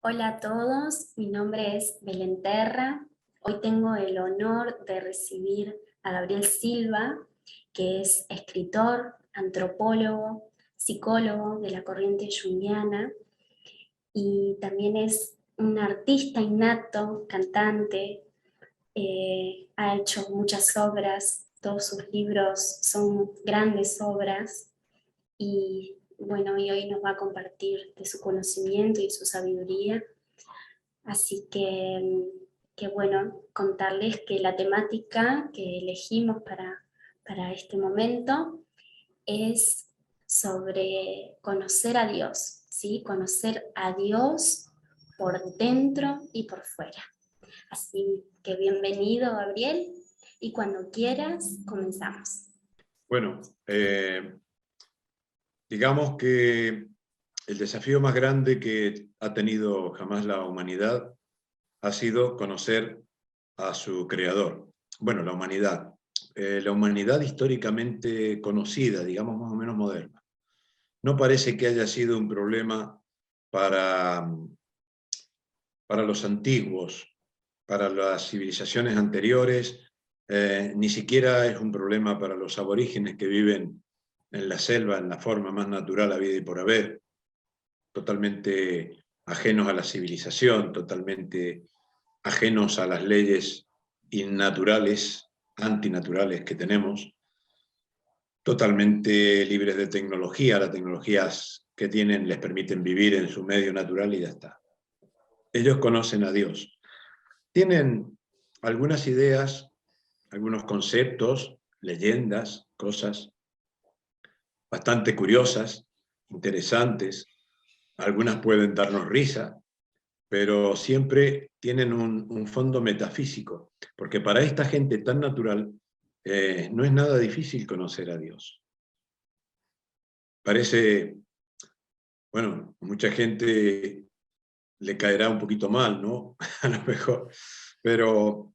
Hola a todos, mi nombre es Belén Terra. Hoy tengo el honor de recibir a Gabriel Silva, que es escritor, antropólogo, psicólogo de la corriente junguiana y también es un artista innato, cantante. Ha hecho muchas obras, todos sus libros son grandes obras y bueno, y hoy nos va a compartir de su conocimiento y su sabiduría. Así que bueno, contarles que la temática que elegimos para este momento es sobre conocer a Dios, ¿sí? Conocer a Dios por dentro y por fuera. Así que bienvenido, Gabriel, y cuando quieras, comenzamos. Bueno, digamos que el desafío más grande que ha tenido jamás la humanidad ha sido conocer a su creador. Bueno, la humanidad históricamente conocida, digamos más o menos moderna. No parece que haya sido un problema para, para los antiguos, para las civilizaciones anteriores, ni siquiera es un problema para los aborígenes que viven en la selva, en la forma más natural habida y por haber, totalmente ajenos a la civilización, totalmente ajenos a las leyes innaturales, antinaturales que tenemos, totalmente libres de tecnología. Las tecnologías que tienen les permiten vivir en su medio natural y ya está. Ellos conocen a Dios. Tienen algunas ideas, algunos conceptos, leyendas, cosas bastante curiosas, interesantes. Algunas pueden darnos risa, pero siempre tienen un fondo metafísico, porque para esta gente tan natural no es nada difícil conocer a Dios. Parece, bueno, mucha gente le caerá un poquito mal, ¿no? A lo mejor, pero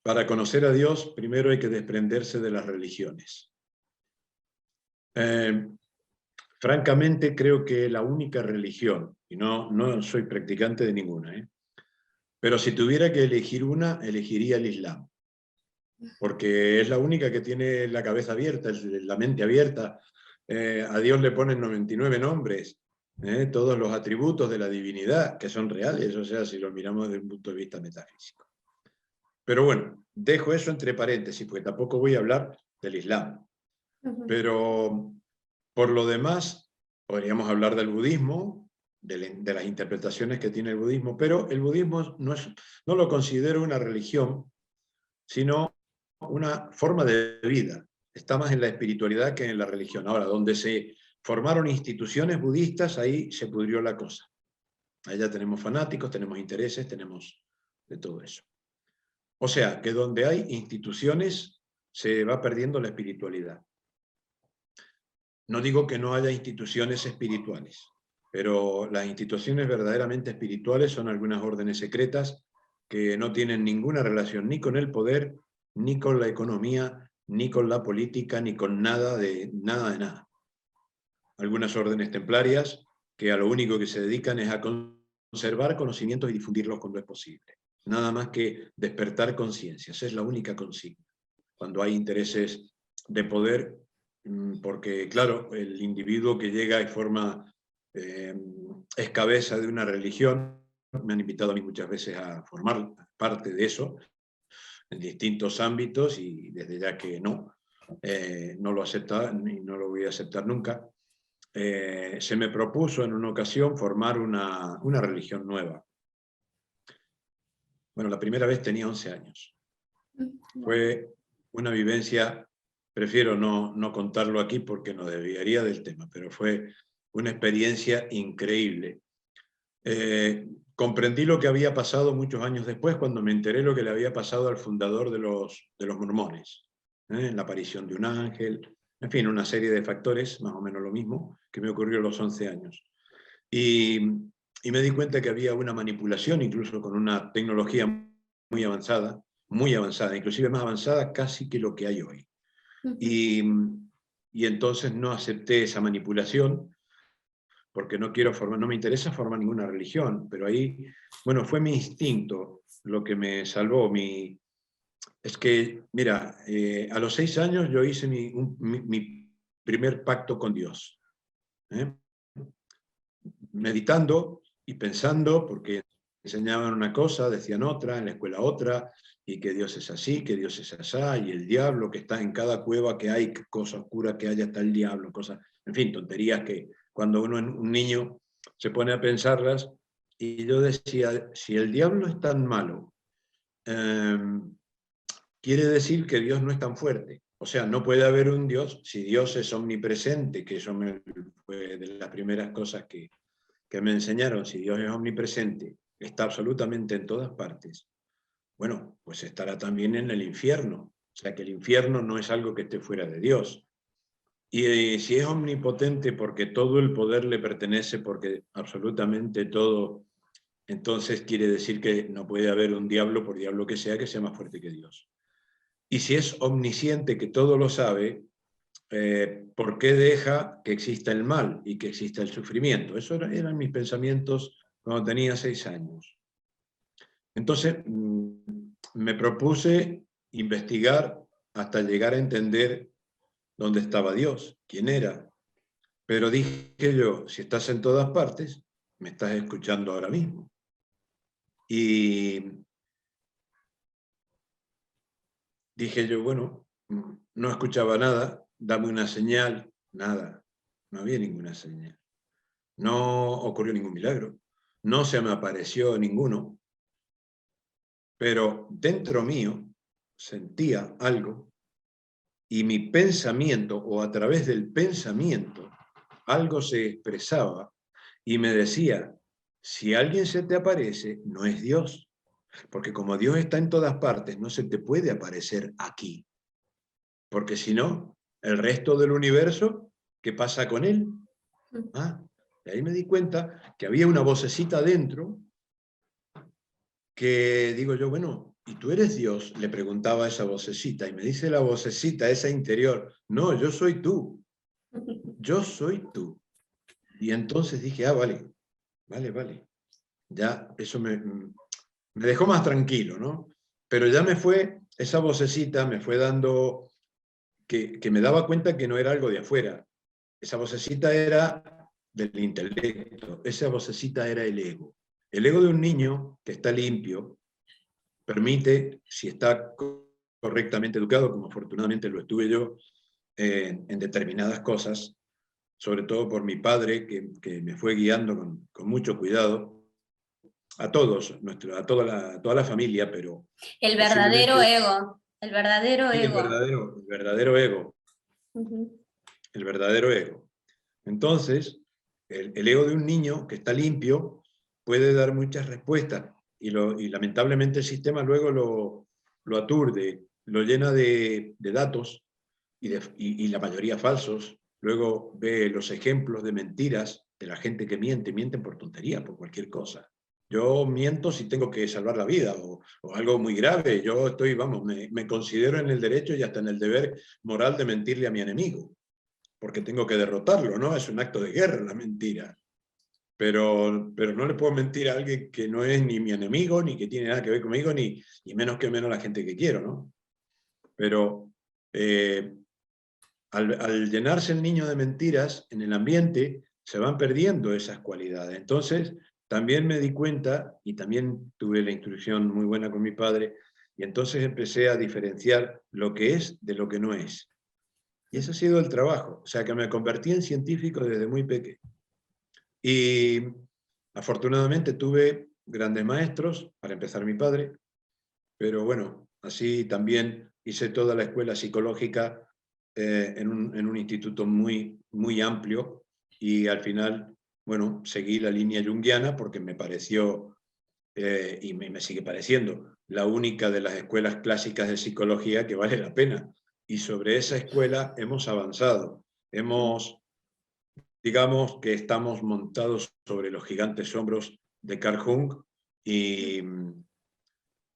para conocer a Dios primero hay que desprenderse de las religiones. Eh, Francamente creo que la única religión, y no soy practicante de ninguna, pero si tuviera que elegir una, elegiría el Islam, porque es la única que tiene la cabeza abierta, la mente abierta. A Dios le ponen 99 nombres, todos los atributos de la divinidad, que son reales, o sea, si lo miramos desde un punto de vista metafísico. Pero bueno, dejo eso entre paréntesis, porque tampoco voy a hablar del Islam. Pero por lo demás, podríamos hablar del budismo, de las interpretaciones que tiene el budismo, pero el budismo no lo considero una religión, sino una forma de vida. Está más en la espiritualidad que en la religión. Ahora, donde se formaron instituciones budistas, ahí se pudrió la cosa. Allá tenemos fanáticos, tenemos intereses, tenemos de todo eso. O sea, que donde hay instituciones se va perdiendo la espiritualidad. No digo que no haya instituciones espirituales, pero las instituciones verdaderamente espirituales son algunas órdenes secretas que no tienen ninguna relación ni con el poder, ni con la economía, ni con la política, ni con nada de nada. Algunas órdenes templarias que a lo único que se dedican es a conservar conocimientos y difundirlos cuando es posible. Nada más que despertar conciencias, es la única consigna. Cuando hay intereses de poder, porque claro, el individuo que llega y forma, es cabeza de una religión, me han invitado a mí muchas veces a formar parte de eso, en distintos ámbitos, y desde ya que no lo acepta y no lo voy a aceptar nunca. Se me propuso en una ocasión formar una religión nueva. Bueno, la primera vez tenía 11 años. Fue una vivencia, prefiero no contarlo aquí porque nos desviaría del tema, pero fue una experiencia increíble. Comprendí lo que había pasado muchos años después, cuando me enteré lo que le había pasado al fundador de los mormones, la aparición de un ángel, en fin, una serie de factores, más o menos lo mismo, que me ocurrió a los 11 años. Y, y me di cuenta que había una manipulación, incluso con una tecnología muy avanzada, inclusive más avanzada casi que lo que hay hoy. Y entonces no acepté esa manipulación, porque no quiero formar, no me interesa formar ninguna religión, pero ahí, bueno, fue mi instinto lo que me salvó. Es que, mira, a los 6 años yo hice mi primer pacto con Dios, ¿eh? Meditando y pensando, porque enseñaban una cosa, decían otra, en la escuela otra, y que Dios es así, que Dios es asá, y el diablo que está en cada cueva que hay, cosa oscura que haya, está el diablo, cosas, en fin, tonterías que cuando un niño se pone a pensarlas, y yo decía, si el diablo es tan malo, eh, quiere decir que Dios no es tan fuerte. O sea, no puede haber un Dios si Dios es omnipresente, que eso fue de las primeras cosas que me enseñaron. Si Dios es omnipresente, está absolutamente en todas partes, bueno, pues estará también en el infierno. O sea, que el infierno no es algo que esté fuera de Dios. Y si es omnipotente porque todo el poder le pertenece, porque absolutamente todo, entonces quiere decir que no puede haber un diablo, por diablo que sea más fuerte que Dios. Y si es omnisciente, que todo lo sabe, ¿por qué deja que exista el mal y que exista el sufrimiento? Esos eran mis pensamientos cuando tenía 6 años. Entonces me propuse investigar hasta llegar a entender dónde estaba Dios, quién era. Pero dije yo, si estás en todas partes, me estás escuchando ahora mismo. Y dije yo, bueno, no escuchaba nada, dame una señal, nada, no había ninguna señal. No ocurrió ningún milagro, no se me apareció ninguno, pero dentro mío sentía algo y mi pensamiento, o a través del pensamiento, algo se expresaba y me decía, si alguien se te aparece, no es Dios, porque como Dios está en todas partes, no se te puede aparecer aquí, porque si no, el resto del universo, ¿qué pasa con él? Y ahí me di cuenta que había una vocecita dentro que digo yo, bueno, ¿y tú eres Dios? Le preguntaba a esa vocecita y me dice la vocecita, esa interior, no, yo soy tú, yo soy tú. Y entonces dije, vale, vale. Ya eso me dejó más tranquilo, ¿no? Pero ya esa vocecita me fue dando, que me daba cuenta que no era algo de afuera. Esa vocecita era del intelecto, esa vocecita era el ego. El ego de un niño que está limpio permite, si está correctamente educado, como afortunadamente lo estuve yo, en determinadas cosas, sobre todo por mi padre, que me fue guiando con mucho cuidado, a todos, toda la familia, pero El verdadero posiblemente ego, el verdadero sí, ego. el verdadero ego, Ujú. el verdadero ego. Entonces, el ego de un niño que está limpio puede dar muchas respuestas y lamentablemente el sistema luego lo aturde, lo llena de datos y la mayoría falsos. Luego ve los ejemplos de mentiras de la gente que mienten por tontería, por cualquier cosa. Yo miento si tengo que salvar la vida o algo muy grave. Yo estoy, vamos, me considero en el derecho y hasta en el deber moral de mentirle a mi enemigo, porque tengo que derrotarlo, ¿no? Es un acto de guerra la mentira. Pero no le puedo mentir a alguien que no es ni mi enemigo, ni que tiene nada que ver conmigo, ni menos que menos la gente que quiero, ¿no? Pero al llenarse el niño de mentiras en el ambiente, se van perdiendo esas cualidades. Entonces, también me di cuenta, y también tuve la instrucción muy buena con mi padre, y entonces empecé a diferenciar lo que es de lo que no es. Y ese ha sido el trabajo. O sea, que me convertí en científico desde muy pequeño. Y afortunadamente tuve grandes maestros, para empezar mi padre, pero bueno, así también hice toda la escuela psicológica en un instituto muy amplio y al final, bueno, seguí la línea junguiana porque me pareció, y me sigue pareciendo, la única de las escuelas clásicas de psicología que vale la pena. Y sobre esa escuela hemos avanzado, digamos que estamos montados sobre los gigantes hombros de Carl Jung y,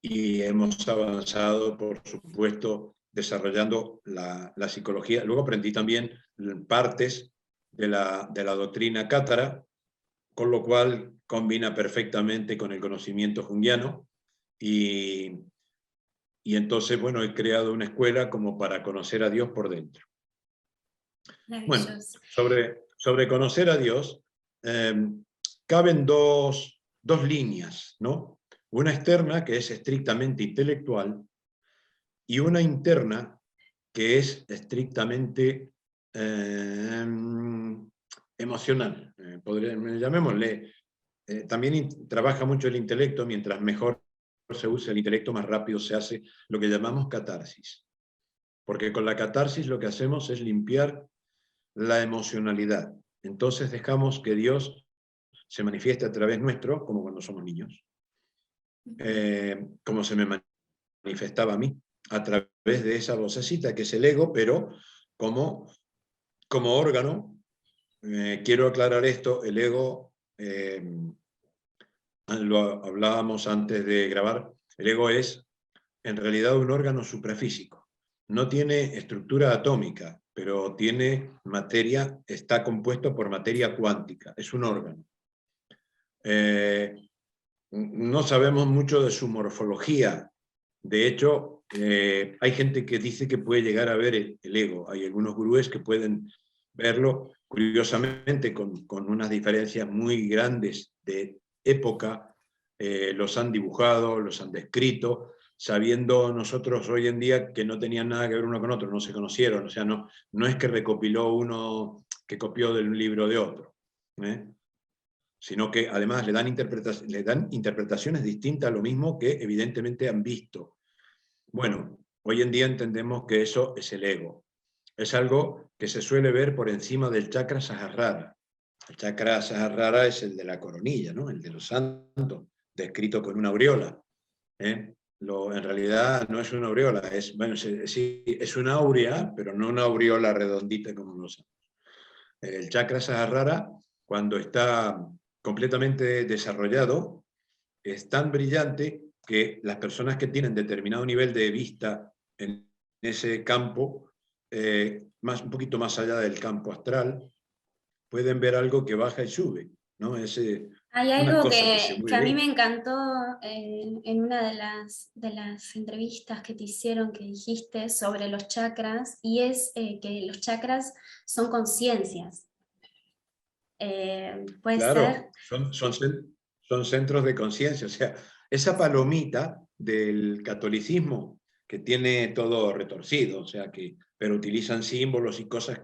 y hemos avanzado, por supuesto, desarrollando la psicología. Luego aprendí también partes de la doctrina cátara, con lo cual combina perfectamente con el conocimiento junguiano, y entonces, bueno, he creado una escuela como para conocer a Dios por dentro. Bueno, Maravilloso. sobre conocer a Dios, caben dos líneas, ¿no? Una externa, que es estrictamente intelectual, y una interna, que es estrictamente emocional. Llamémosle, también trabaja mucho el intelecto, mientras mejor se usa el intelecto, más rápido se hace lo que llamamos catarsis. Porque con la catarsis lo que hacemos es limpiar la emocionalidad. Entonces dejamos que Dios se manifieste a través nuestro, como cuando somos niños, como se me manifestaba a mí, a través de esa vocecita que es el ego, pero como órgano. Quiero aclarar esto, el ego, lo hablábamos antes de grabar, el ego es en realidad un órgano suprafísico. No tiene estructura atómica, pero tiene materia, está compuesto por materia cuántica, es un órgano. No sabemos mucho de su morfología. De hecho, hay gente que dice que puede llegar a ver el ego. Hay algunos gurúes que pueden verlo, curiosamente, con unas diferencias muy grandes de época. Los han dibujado, los han descrito, sabiendo nosotros hoy en día que no tenían nada que ver uno con otro, no se conocieron. O sea, no es que recopiló uno que copió de un libro de otro, sino que además le dan interpretaciones distintas a lo mismo que evidentemente han visto. Bueno, hoy en día entendemos que eso es el ego. Es algo que se suele ver por encima del chakra Sahasrara. El chakra Sahasrara es el de la coronilla, ¿no? El de los santos, descrito con una aureola. En realidad no es una aureola, es una áurea, pero no una aureola redondita como los santos. El chakra Sahasrara, cuando está completamente desarrollado, es tan brillante que las personas que tienen determinado nivel de vista en ese campo, un poquito más allá del campo astral, pueden ver algo que baja y sube, ¿no? Hay Una algo cosa que se que a mí mueve. me encantó en una de las entrevistas que te hicieron, que dijiste sobre los chakras, y es que los chakras son conciencias. ¿Puede ser? Claro, son centros de conciencia. O sea, esa palomita del catolicismo que tiene todo retorcido, o sea, pero utilizan símbolos y cosas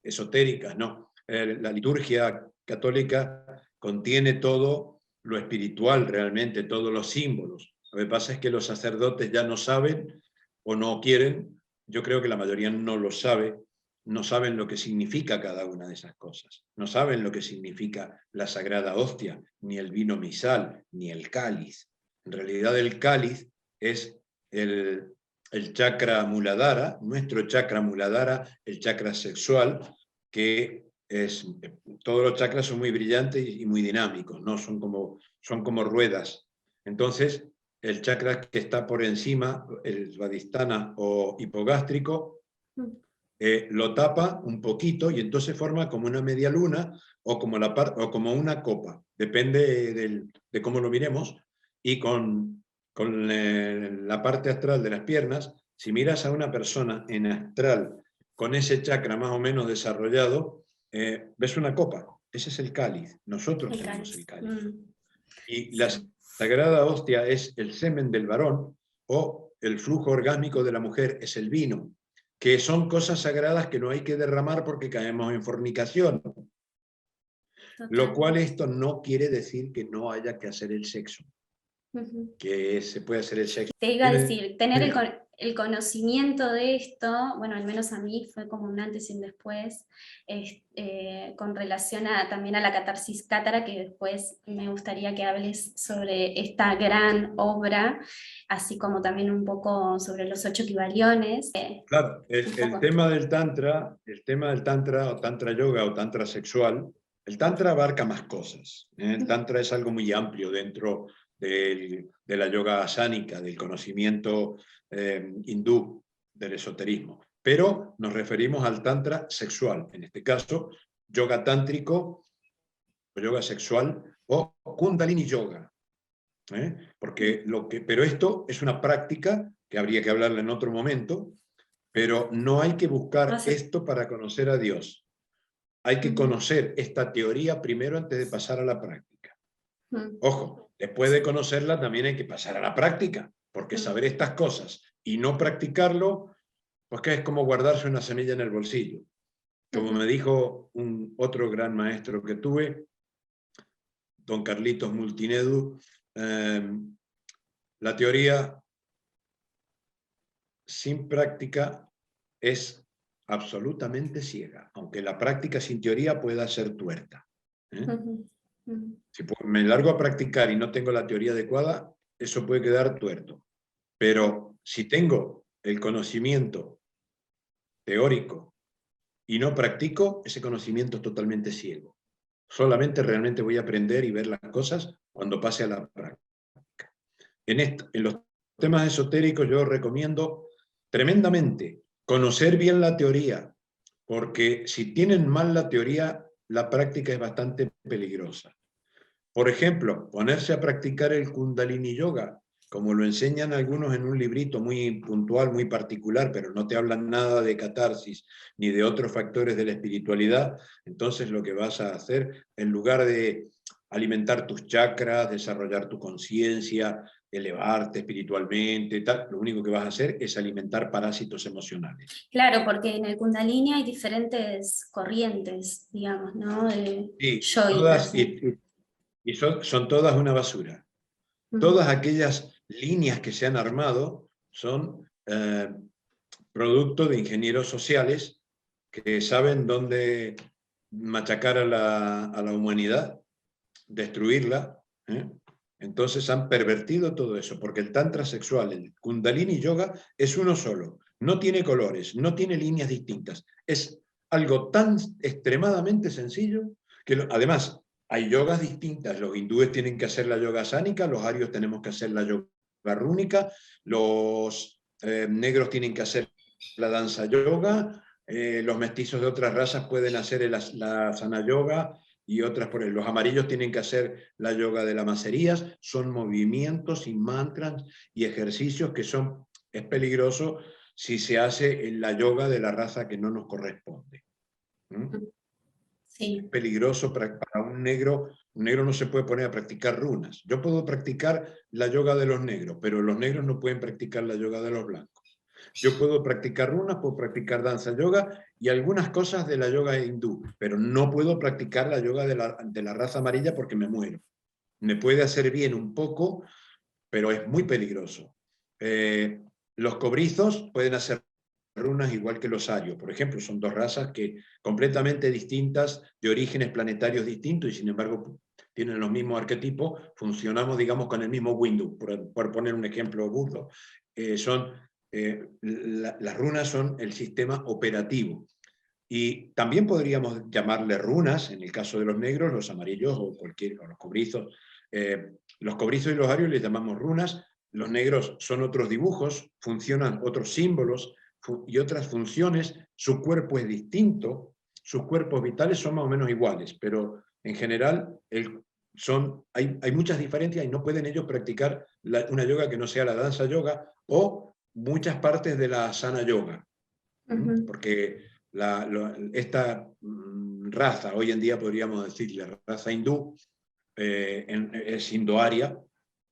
esotéricas, ¿no? La liturgia católica contiene todo lo espiritual realmente, todos los símbolos. Lo que pasa es que los sacerdotes ya no saben o no quieren, yo creo que la mayoría no lo sabe, no saben lo que significa cada una de esas cosas. No saben lo que significa la sagrada hostia, ni el vino misal, ni el cáliz. En realidad el cáliz es el chakra muladhara, nuestro chakra muladhara, el chakra sexual, que todos los chakras son muy brillantes y muy dinámicos, ¿no? Son como ruedas. Entonces, el chakra que está por encima, el svadhisthana o hipogástrico, lo tapa un poquito y entonces forma como una media luna o como una copa, depende de cómo lo miremos, y con la parte astral de las piernas, si miras a una persona en astral con ese chakra más o menos desarrollado, ves una copa, ese es el cáliz, nosotros tenemos el cáliz. Y la Sí. sagrada hostia es el semen del varón, o el flujo orgásmico de la mujer es el vino, que son cosas sagradas que no hay que derramar porque caemos en fornicación. Lo cual esto no quiere decir que no haya que hacer el sexo, que se puede hacer el sexo. Te iba a decir, tener el conocimiento de esto, bueno, al menos a mí fue como un antes y un después, con relación también a la catarsis cátara, que después me gustaría que hables sobre esta gran obra, así como también un poco sobre los 8 Kivaliones. Claro, el tema del tantra o tantra yoga o tantra sexual, el tantra abarca más cosas. El tantra es algo muy amplio dentro de la yoga asánica, del conocimiento hindú, del esoterismo. Pero nos referimos al tantra sexual, en este caso, yoga tántrico yoga sexual, o Kundalini Yoga. Pero esto es una práctica que habría que hablarla en otro momento, pero no hay que buscar esto para conocer a Dios. Hay que conocer esta teoría primero antes de pasar a la práctica. Ojo, después de conocerla también hay que pasar a la práctica, porque saber estas cosas y no practicarlo, pues que es como guardarse una semilla en el bolsillo. Como me dijo otro gran maestro que tuve, don Carlitos Multinedu, la teoría sin práctica es absolutamente ciega, aunque la práctica sin teoría pueda ser tuerta. Si me largo a practicar y no tengo la teoría adecuada, eso puede quedar tuerto. Pero si tengo el conocimiento teórico y no practico, ese conocimiento es totalmente ciego. Solamente realmente voy a aprender y ver las cosas cuando pase a la práctica. En los temas esotéricos yo recomiendo tremendamente conocer bien la teoría, porque si tienen mal la teoría, la práctica es bastante peligrosa. Por ejemplo, ponerse a practicar el Kundalini Yoga, como lo enseñan algunos en un librito muy puntual, muy particular, pero no te hablan nada de catarsis ni de otros factores de la espiritualidad, entonces lo que vas a hacer, en lugar de alimentar tus chakras, desarrollar tu conciencia, elevarte espiritualmente, tal, lo único que vas a hacer es alimentar parásitos emocionales. Claro, porque en el Kundalini hay diferentes corrientes, digamos, ¿no? Sí, todas, y son todas una basura. Todas aquellas líneas que se han armado son producto de ingenieros sociales que saben dónde machacar a la humanidad, destruirla. Entonces han pervertido todo eso, porque el tantra sexual, el Kundalini Yoga, es uno solo. No tiene colores, no tiene líneas distintas. Es algo tan extremadamente sencillo que además hay yogas distintas. Los hindúes tienen que hacer la yoga sánica, los arios tenemos que hacer la yoga rúnica, los negros tienen que hacer la danza yoga, los mestizos de otras razas pueden hacer la sana yoga, y otras por los amarillos tienen que hacer la yoga de las macerías. Son movimientos y mantras y ejercicios que es peligroso si se hace en la yoga de la raza que no nos corresponde. Sí. Es peligroso para un negro. Un negro no se puede poner a practicar runas. Yo puedo practicar la yoga de los negros, pero los negros no pueden practicar la yoga de los blancos. Yo puedo practicar runas, puedo practicar danza yoga y algunas cosas de la yoga hindú, pero no puedo practicar la yoga de la raza amarilla porque me muero. Me puede hacer bien un poco, pero es muy peligroso. Los cobrizos pueden hacer runas igual que los arios, por ejemplo, son dos razas completamente distintas, de orígenes planetarios distintos, y sin embargo tienen los mismos arquetipos, funcionamos, digamos, con el mismo Windows, por poner un ejemplo burdo. Las runas son el sistema operativo. Y también podríamos llamarle runas, en el caso de los negros, los amarillos o los cobrizos. Los cobrizos y los arios les llamamos runas, los negros son otros dibujos, funcionan otros símbolos y otras funciones, su cuerpo es distinto, sus cuerpos vitales son más o menos iguales, pero en general hay muchas diferencias y no pueden ellos practicar una yoga que no sea la danza yoga o muchas partes de la sana yoga, porque esta raza, hoy en día podríamos decirle raza hindú, es indoaria,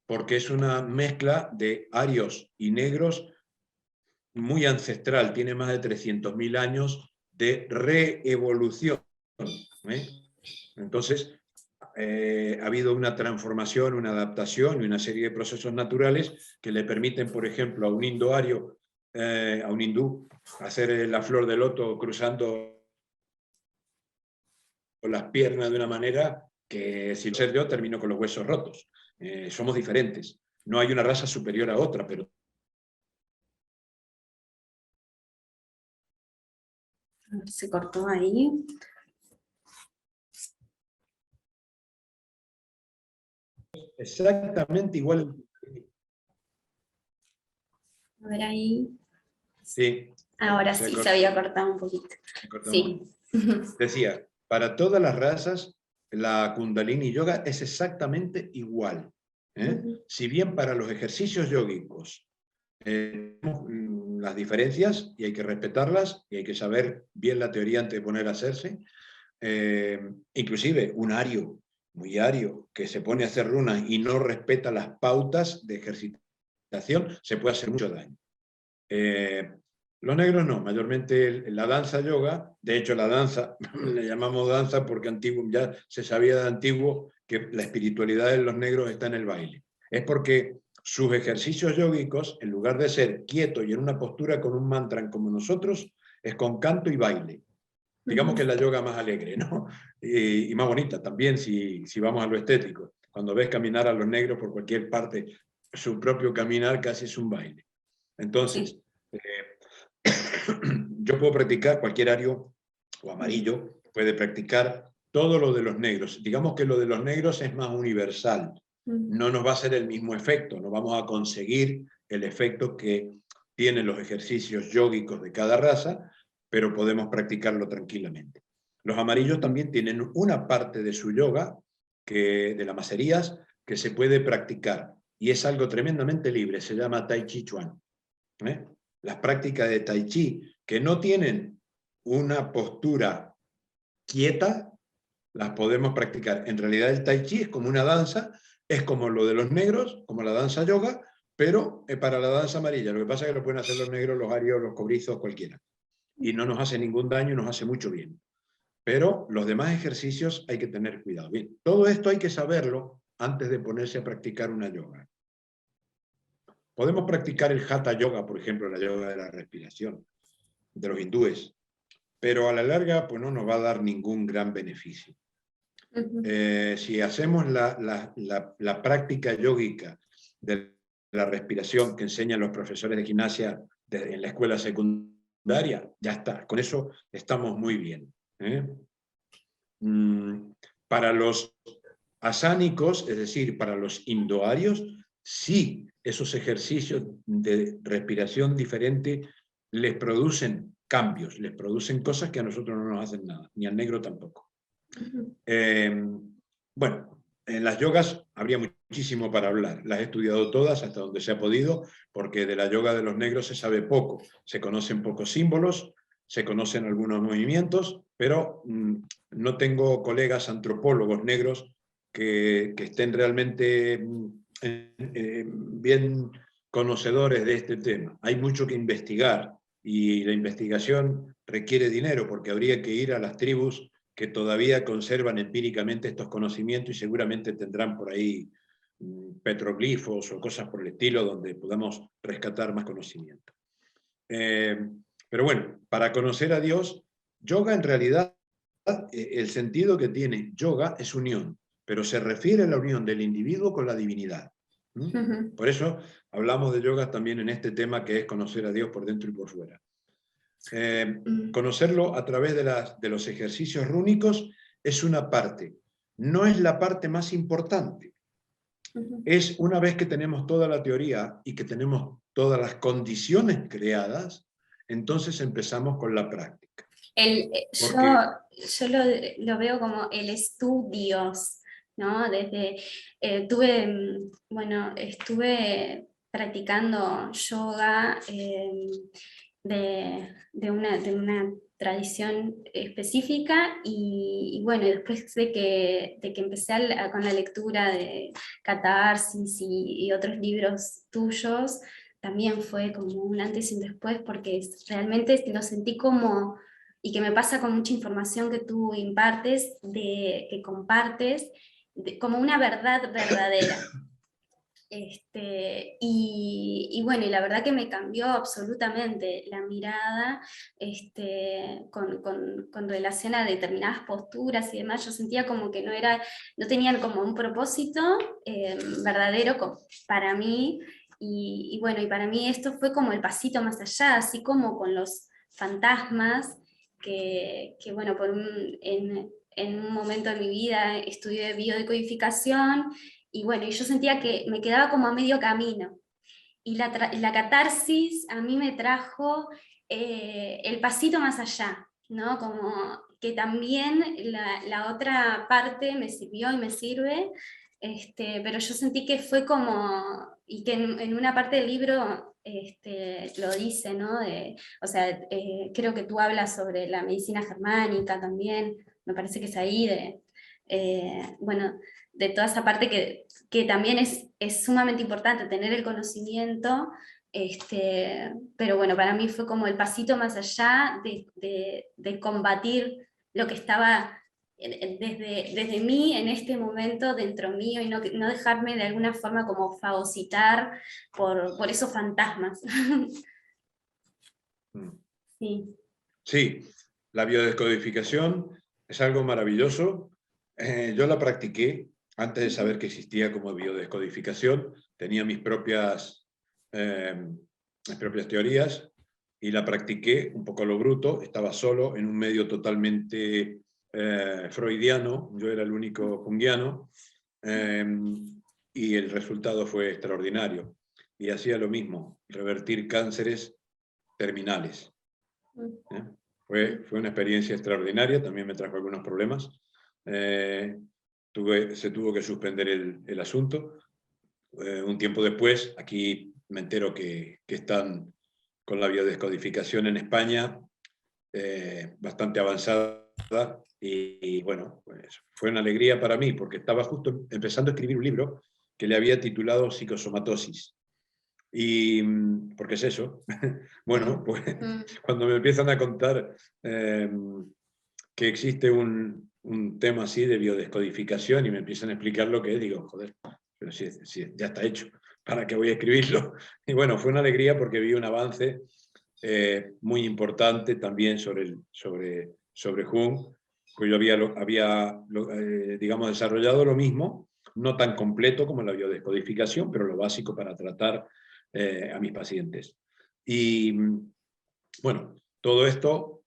porque es una mezcla de arios y negros muy ancestral, tiene más de 300.000 años de reevolución. Entonces, ha habido una transformación, una adaptación y una serie de procesos naturales que le permiten, por ejemplo, a un indoario, a un hindú, hacer la flor de loto cruzando las piernas de una manera que, si ser yo, termino con los huesos rotos. Somos diferentes. No hay una raza superior a otra, pero... Se cortó ahí. Exactamente igual. A ver ahí. Sí. Ahora sí, se había cortado un poquito. Sí. Decía, para todas las razas la Kundalini Yoga es exactamente igual. Si bien para los ejercicios yógicos las diferencias, y hay que respetarlas, y hay que saber bien la teoría antes de poner a hacerse, inclusive un ario, muy ario, que se pone a hacer runas y no respeta las pautas de ejercitación, se puede hacer mucho daño. Los negros no, mayormente la danza yoga, de hecho la danza, le llamamos danza porque antiguo, ya se sabía de antiguo que la espiritualidad de los negros está en el baile. Es porque sus ejercicios yógicos, en lugar de ser quietos y en una postura con un mantra como nosotros, es con canto y baile. Digamos que es la yoga más alegre, ¿no? Y más bonita también si vamos a lo estético. Cuando ves caminar a los negros por cualquier parte, su propio caminar casi es un baile. Entonces, yo puedo practicar cualquier ario o amarillo, puede practicar todo lo de los negros. Digamos que lo de los negros es más universal. No nos va a hacer el mismo efecto, no vamos a conseguir el efecto que tienen los ejercicios yógicos de cada raza, pero podemos practicarlo tranquilamente. Los amarillos también tienen una parte de su yoga, de las macerías, que se puede practicar, y es algo tremendamente libre, se llama Tai Chi Chuan. Las prácticas de Tai Chi, que no tienen una postura quieta, las podemos practicar. En realidad el Tai Chi es como una danza, es como lo de los negros, como la danza yoga, pero para la danza amarilla. Lo que pasa es que lo pueden hacer los negros, los arios, los cobrizos, cualquiera. Y no nos hace ningún daño y nos hace mucho bien. Pero los demás ejercicios hay que tener cuidado. Bien, todo esto hay que saberlo antes de ponerse a practicar una yoga. Podemos practicar el Hatha Yoga, por ejemplo, la yoga de la respiración, de los hindúes, pero a la larga pues no nos va a dar ningún gran beneficio. Si hacemos la práctica yógica de la respiración que enseñan los profesores de gimnasia en la escuela secundaria, ya está, con eso estamos muy bien. Para los asánicos, es decir, para los indoarios, sí, esos ejercicios de respiración diferente les producen cambios, les producen cosas que a nosotros no nos hacen nada, ni al negro tampoco. Bueno, en las yogas habría muchísimo para hablar. Las he estudiado todas hasta donde se ha podido, porque de la yoga de los negros se sabe poco. Se conocen pocos símbolos, se conocen algunos movimientos, pero no tengo colegas antropólogos negros que estén realmente bien conocedores de este tema. Hay mucho que investigar y la investigación requiere dinero porque habría que ir a las tribus que todavía conservan empíricamente estos conocimientos y seguramente tendrán por ahí petroglifos o cosas por el estilo donde podamos rescatar más conocimiento. Pero bueno, para conocer a Dios, yoga en realidad, el sentido que tiene yoga es unión, pero se refiere a la unión del individuo con la divinidad. Por eso hablamos de yoga también en este tema que es conocer a Dios por dentro y por fuera. Conocerlo a través de los ejercicios rúnicos es una parte, no es la parte más importante. Es una vez que tenemos toda la teoría y que tenemos todas las condiciones creadas, entonces empezamos con la práctica. Yo lo veo como el estudios, ¿no? Estuve practicando yoga de una tradición específica y bueno, después de que empecé con la lectura de Catarsis y otros libros tuyos, también fue como un antes y un después porque realmente lo sentí como, y que me pasa con mucha información que tú impartes, que compartes, como una verdad verdadera. Y bueno, y la verdad que me cambió absolutamente la mirada con relación a determinadas posturas y demás. Yo sentía como que no tenían como un propósito verdadero para mí. Y bueno, y para mí esto fue como el pasito más allá, así como con los fantasmas, que bueno, en un momento de mi vida estudié biodecodificación. Y bueno, y yo sentía que me quedaba como a medio camino. Y la catarsis a mí me trajo el pasito más allá, ¿no? Como que también la otra parte me sirvió y me sirve, pero yo sentí que fue como, y que en una parte del libro lo dice, ¿no? O sea, creo que tú hablas sobre la medicina germánica también, me parece que es ahí, bueno, de toda esa parte que también es sumamente importante tener el conocimiento. Pero bueno, para mí fue como el pasito más allá de combatir lo que estaba desde mí en este momento dentro mío y no dejarme de alguna forma como fagocitar por esos fantasmas. Mm. Sí. Sí, la biodescodificación es algo maravilloso. Yo la practiqué antes de saber que existía como biodescodificación. Tenía mis propias teorías y la practiqué un poco a lo bruto. Estaba solo en un medio totalmente freudiano. Yo era el único junguiano y el resultado fue extraordinario. Y hacía lo mismo, revertir cánceres terminales. ¿eh? Fue una experiencia extraordinaria, también me trajo algunos problemas. Se tuvo que suspender el asunto. Un tiempo después, aquí me entero que están con la biodescodificación en España bastante avanzada y bueno, pues fue una alegría para mí porque estaba justo empezando a escribir un libro que le había titulado Psicosomatosis. Y, ¿por qué es eso? Bueno, pues cuando me empiezan a contar que existe un tema así de biodescodificación y me empiezan a explicar lo que es, digo, joder, pero si ya está hecho, ¿para qué voy a escribirlo? Y bueno, fue una alegría porque vi un avance muy importante también sobre Jung, pues yo había digamos, desarrollado lo mismo, no tan completo como la biodescodificación, pero lo básico para tratar a mis pacientes. Y bueno, todo esto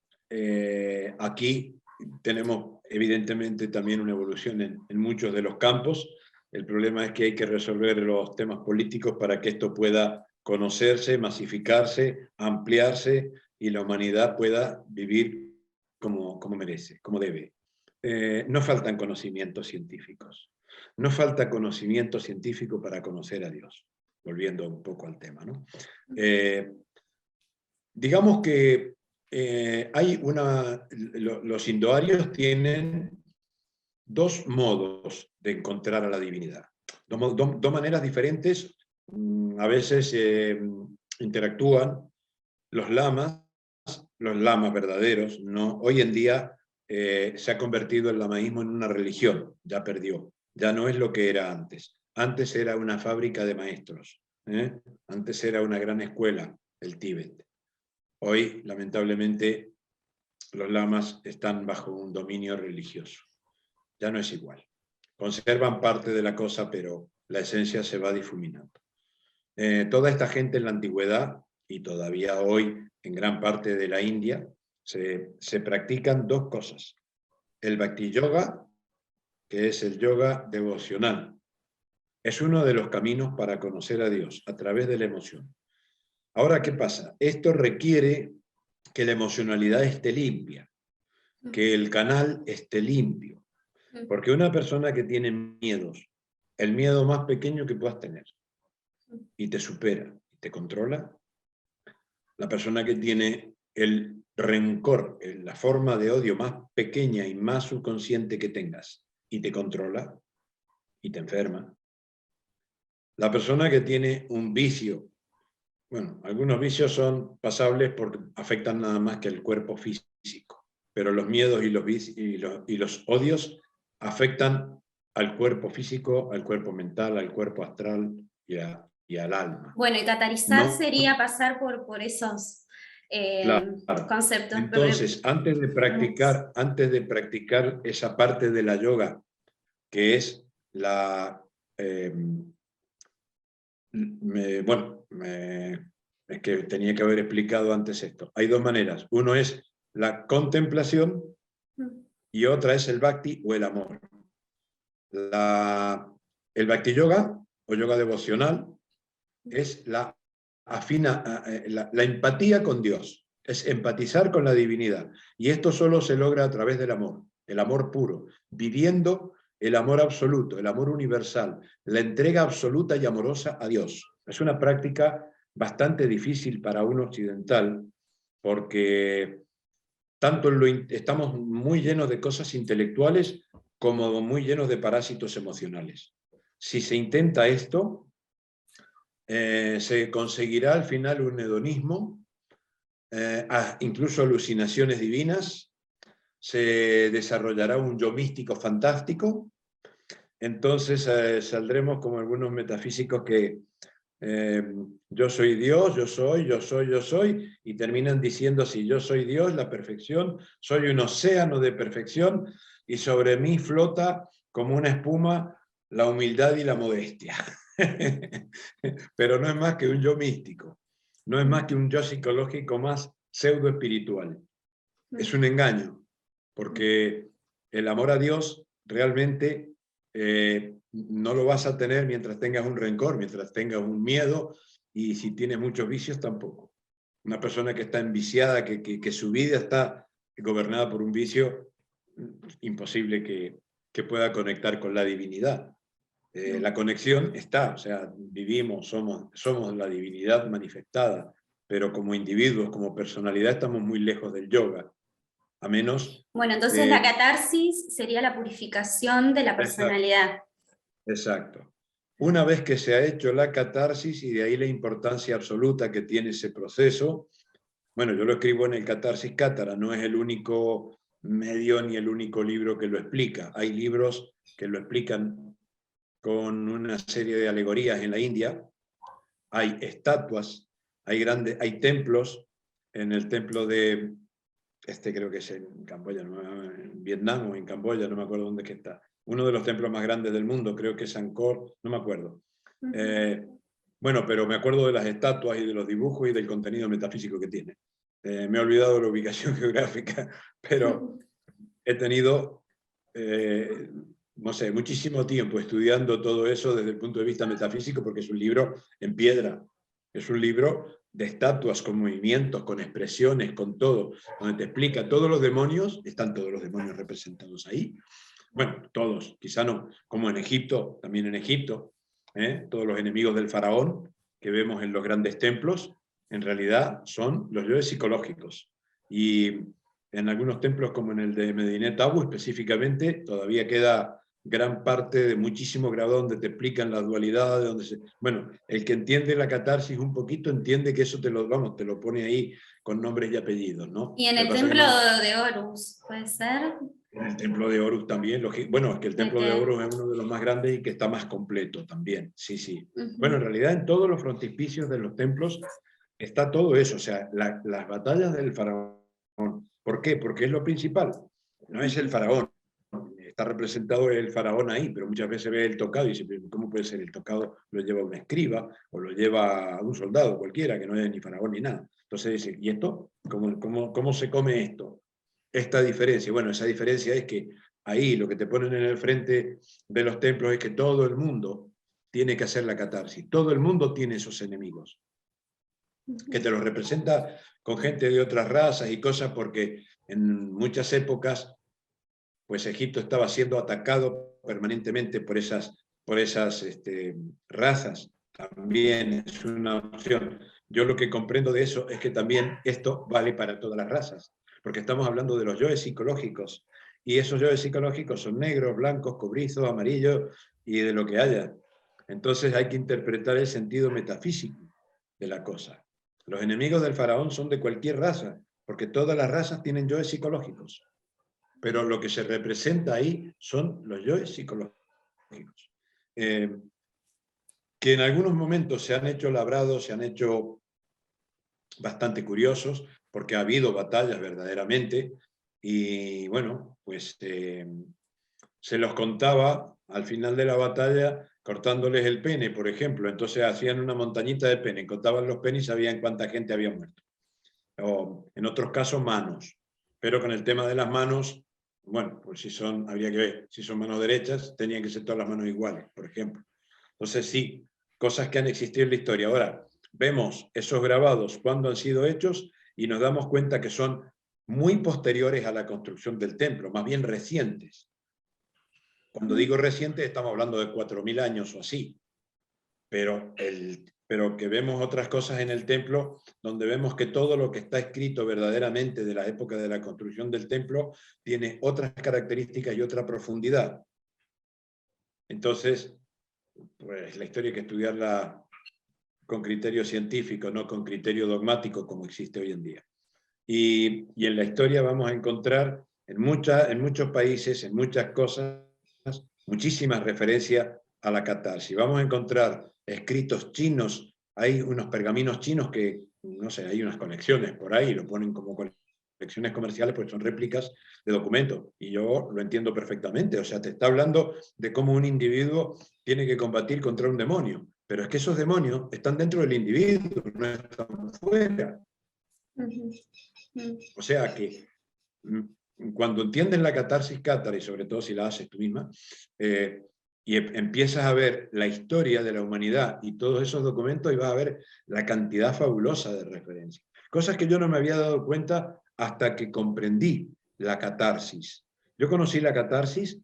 aquí tenemos evidentemente también una evolución en muchos de los campos. El problema es que hay que resolver los temas políticos para que esto pueda conocerse, masificarse, ampliarse y la humanidad pueda vivir como merece, como debe. No faltan conocimientos científicos. No falta conocimiento científico para conocer a Dios. Volviendo un poco al tema, ¿no? Digamos que los indoarios tienen dos modos de encontrar a la divinidad, dos maneras diferentes. A veces interactúan los lamas verdaderos, ¿no? Hoy en día se ha convertido el lamaísmo en una religión, ya perdió, ya no es lo que era antes. Antes era una fábrica de maestros, antes era una gran escuela, el Tíbet. Hoy, lamentablemente, los lamas están bajo un dominio religioso. Ya no es igual. Conservan parte de la cosa, pero la esencia se va difuminando. Toda esta gente en la antigüedad, y todavía hoy en gran parte de la India, se practican dos cosas. El Bhakti Yoga, que es el yoga devocional. Es uno de los caminos para conocer a Dios, a través de la emoción. Ahora, ¿qué pasa? Esto requiere que la emocionalidad esté limpia, que el canal esté limpio. Porque una persona que tiene miedos, el miedo más pequeño que puedas tener, y te supera, y te controla, la persona que tiene el rencor, la forma de odio más pequeña y más subconsciente que tengas, y te controla, y te enferma. La persona que tiene un vicio, bueno, algunos vicios son pasables porque afectan nada más que el cuerpo físico, pero los miedos y los odios afectan al cuerpo físico, al cuerpo mental, al cuerpo astral y al alma. Bueno, y catarizar No, sería pasar por esos claro. conceptos. Entonces, antes de practicar esa parte de la yoga, que es eh, es que tenía que haber explicado antes esto. Hay dos maneras. Uno es la contemplación y otra es el bhakti o el amor. El bhakti yoga o yoga devocional es la empatía con Dios. es empatizar con la divinidad. Y esto solo se logra a través del amor, el amor puro, viviendo el amor absoluto, el amor universal, la entrega absoluta y amorosa a Dios. Es una práctica bastante difícil para un occidental, porque estamos muy llenos de cosas intelectuales como muy llenos de parásitos emocionales. Si se intenta esto, se conseguirá al final un hedonismo, incluso alucinaciones divinas, se desarrollará un yo místico fantástico. Entonces saldremos como algunos metafísicos que yo soy Dios, yo soy, y terminan diciendo así: yo soy Dios, la perfección, soy un océano de perfección, y sobre mí flota como una espuma la humildad y la modestia. Pero no es más que un yo místico, no es más que un yo psicológico más pseudo espiritual. Es un engaño, porque el amor a Dios realmente no lo vas a tener mientras tengas un rencor, mientras tengas un miedo, y si tienes muchos vicios tampoco. Una persona que está enviciada, que su vida está gobernada por un vicio, imposible que pueda conectar con la divinidad. La conexión está, o sea, vivimos, somos la divinidad manifestada, pero como individuos, como personalidad, estamos muy lejos del yoga, a menos Bueno, entonces la que... catarsis sería la purificación de la Exacto. personalidad. Exacto. Una vez que se ha hecho la catarsis, y de ahí la importancia absoluta que tiene ese proceso, bueno, yo lo escribo en el Catarsis Cátara, no es el único medio ni el único libro que lo explica. Hay libros que lo explican con una serie de alegorías en la India, hay estatuas, hay templos, en el templo de, creo que es en Camboya, en Vietnam o en Camboya, no me acuerdo dónde es que está. Uno de los templos más grandes del mundo, creo que es Angkor, no me acuerdo. Bueno, pero me acuerdo de las estatuas y de los dibujos y del contenido metafísico que tiene. Me he olvidado de la ubicación geográfica, pero he tenido, no sé, muchísimo tiempo estudiando todo eso desde el punto de vista metafísico, porque es un libro en piedra, es un libro de estatuas, con movimientos, con expresiones, con todo, donde te explica todos los demonios, están todos los demonios representados ahí. Bueno, todos, quizá no, como en Egipto, también en Egipto, todos los enemigos del faraón que vemos en los grandes templos, en realidad son los yoes psicológicos. Y en algunos templos, como en el de Medinet Abu específicamente, todavía queda gran parte de muchísimo grado donde te explican la dualidad, bueno, el que entiende la catarsis un poquito entiende que eso te lo pone ahí con nombres y apellidos, ¿no? Y en Lo que el pasa es que templo no, de Horus, ¿puede ser? en el templo de Horus también, bueno, es que el ¿De templo de qué? Horus es uno de los más grandes y que está más completo también, sí, sí. Bueno, en Ujú. realidad en todos los frontispicios de los templos está todo eso, o sea, las batallas del faraón. ¿Por qué? Porque es lo principal, no es el faraón. Está representado el faraón ahí, pero muchas veces ve el tocado y dice: ¿cómo puede ser? El tocado lo lleva un escriba o lo lleva un soldado cualquiera, que no es ni faraón ni nada. Entonces dice: ¿y esto? ¿Cómo se come esto? Esta diferencia, bueno, esa diferencia es que ahí lo que te ponen en el frente de los templos es que todo el mundo tiene que hacer la catarsis, todo el mundo tiene esos enemigos, que te los representa con gente de otras razas y cosas, porque en muchas épocas pues Egipto estaba siendo atacado permanentemente por esas razas. También es una opción. Yo lo que comprendo de eso es que también esto vale para todas las razas, porque estamos hablando de los yoes psicológicos, y esos yoes psicológicos son negros, blancos, cobrizos, amarillos y de lo que haya. Entonces hay que interpretar el sentido metafísico de la cosa. Los enemigos del faraón son de cualquier raza, porque todas las razas tienen yoes psicológicos, pero lo que se representa ahí son los yoes psicológicos, eh, que en algunos momentos se han hecho labrados, se han hecho bastante curiosos, porque ha habido batallas verdaderamente, y bueno, pues se los contaba al final de la batalla cortándoles el pene, por ejemplo. Entonces hacían una montañita de pene, contaban los penes y sabían cuánta gente había muerto. O en otros casos manos, pero con el tema de las manos, bueno, pues habría que ver, si son manos derechas, tenían que ser todas las manos iguales, por ejemplo. Entonces sí, cosas que han existido en la historia. Ahora, vemos esos grabados, cuándo han sido hechos, y nos damos cuenta que son muy posteriores a la construcción del templo, más bien recientes. Cuando digo recientes estamos hablando de 4000 años o así, pero que vemos otras cosas en el templo, donde vemos que todo lo que está escrito verdaderamente de la época de la construcción del templo tiene otras características y otra profundidad. Entonces, pues la historia hay que estudiarla con criterio científico, no con criterio dogmático como existe hoy en día. Y en la historia vamos a encontrar en muchos países, en muchas cosas, muchísimas referencias a la catarsis. Vamos a encontrar escritos chinos, hay unos pergaminos chinos que, no sé, hay unas colecciones por ahí, lo ponen como colecciones comerciales porque son réplicas de documentos, y yo lo entiendo perfectamente. O sea, te está hablando de cómo un individuo tiene que combatir contra un demonio, pero es que esos demonios están dentro del individuo, no están fuera. O sea que cuando entiendes la catarsis cátara, y sobre todo si la haces tú misma, y empiezas a ver la historia de la humanidad y todos esos documentos, y vas a ver la cantidad fabulosa de referencias. Cosas que yo no me había dado cuenta hasta que comprendí la catarsis. Yo conocí la catarsis,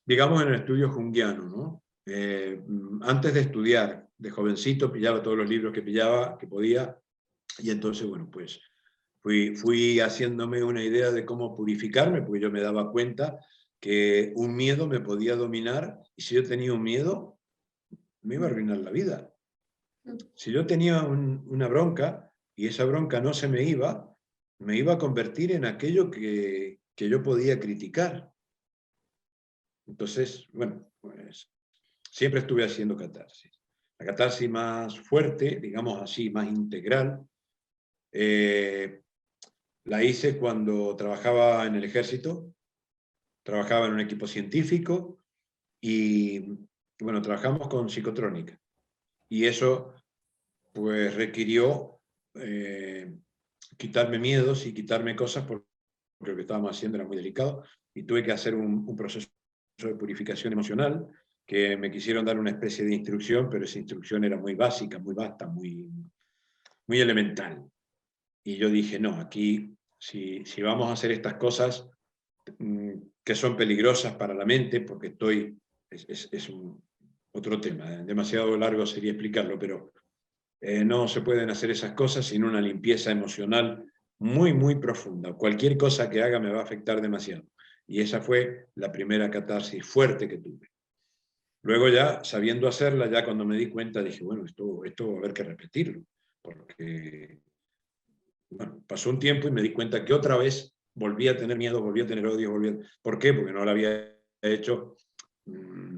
digamos, en el estudio junguiano, ¿no? Antes de estudiar, de jovencito, pillaba todos los libros que pillaba, que podía, y entonces, bueno, pues fui haciéndome una idea de cómo purificarme, porque yo me daba cuenta que un miedo me podía dominar, y si yo tenía un miedo, me iba a arruinar la vida. Si yo tenía una bronca, y esa bronca no se me iba a convertir en aquello que yo podía criticar. Entonces, bueno, pues siempre estuve haciendo catarsis. La catarsis más fuerte, digamos así, más integral, la hice cuando trabajaba en el ejército, trabajaba en un equipo científico y, bueno, trabajamos con psicotrónica. Y eso, pues, requirió quitarme miedos y quitarme cosas porque lo que estábamos haciendo era muy delicado, y tuve que hacer un proceso de purificación emocional, que me quisieron dar una especie de instrucción, pero esa instrucción era muy básica, muy vasta, muy elemental. Y yo dije, no, aquí, si vamos a hacer estas cosas que son peligrosas para la mente, porque es otro tema, demasiado largo sería explicarlo, pero no se pueden hacer esas cosas sin una limpieza emocional muy, muy profunda. Cualquier cosa que haga me va a afectar demasiado. Y esa fue la primera catarsis fuerte que tuve. Luego ya, sabiendo hacerla, ya cuando me di cuenta, dije, bueno, esto va a haber que repetirlo, porque bueno, pasó un tiempo y me di cuenta que otra vez volví a tener miedo, volví a tener odio, ¿Por qué? Porque no la había hecho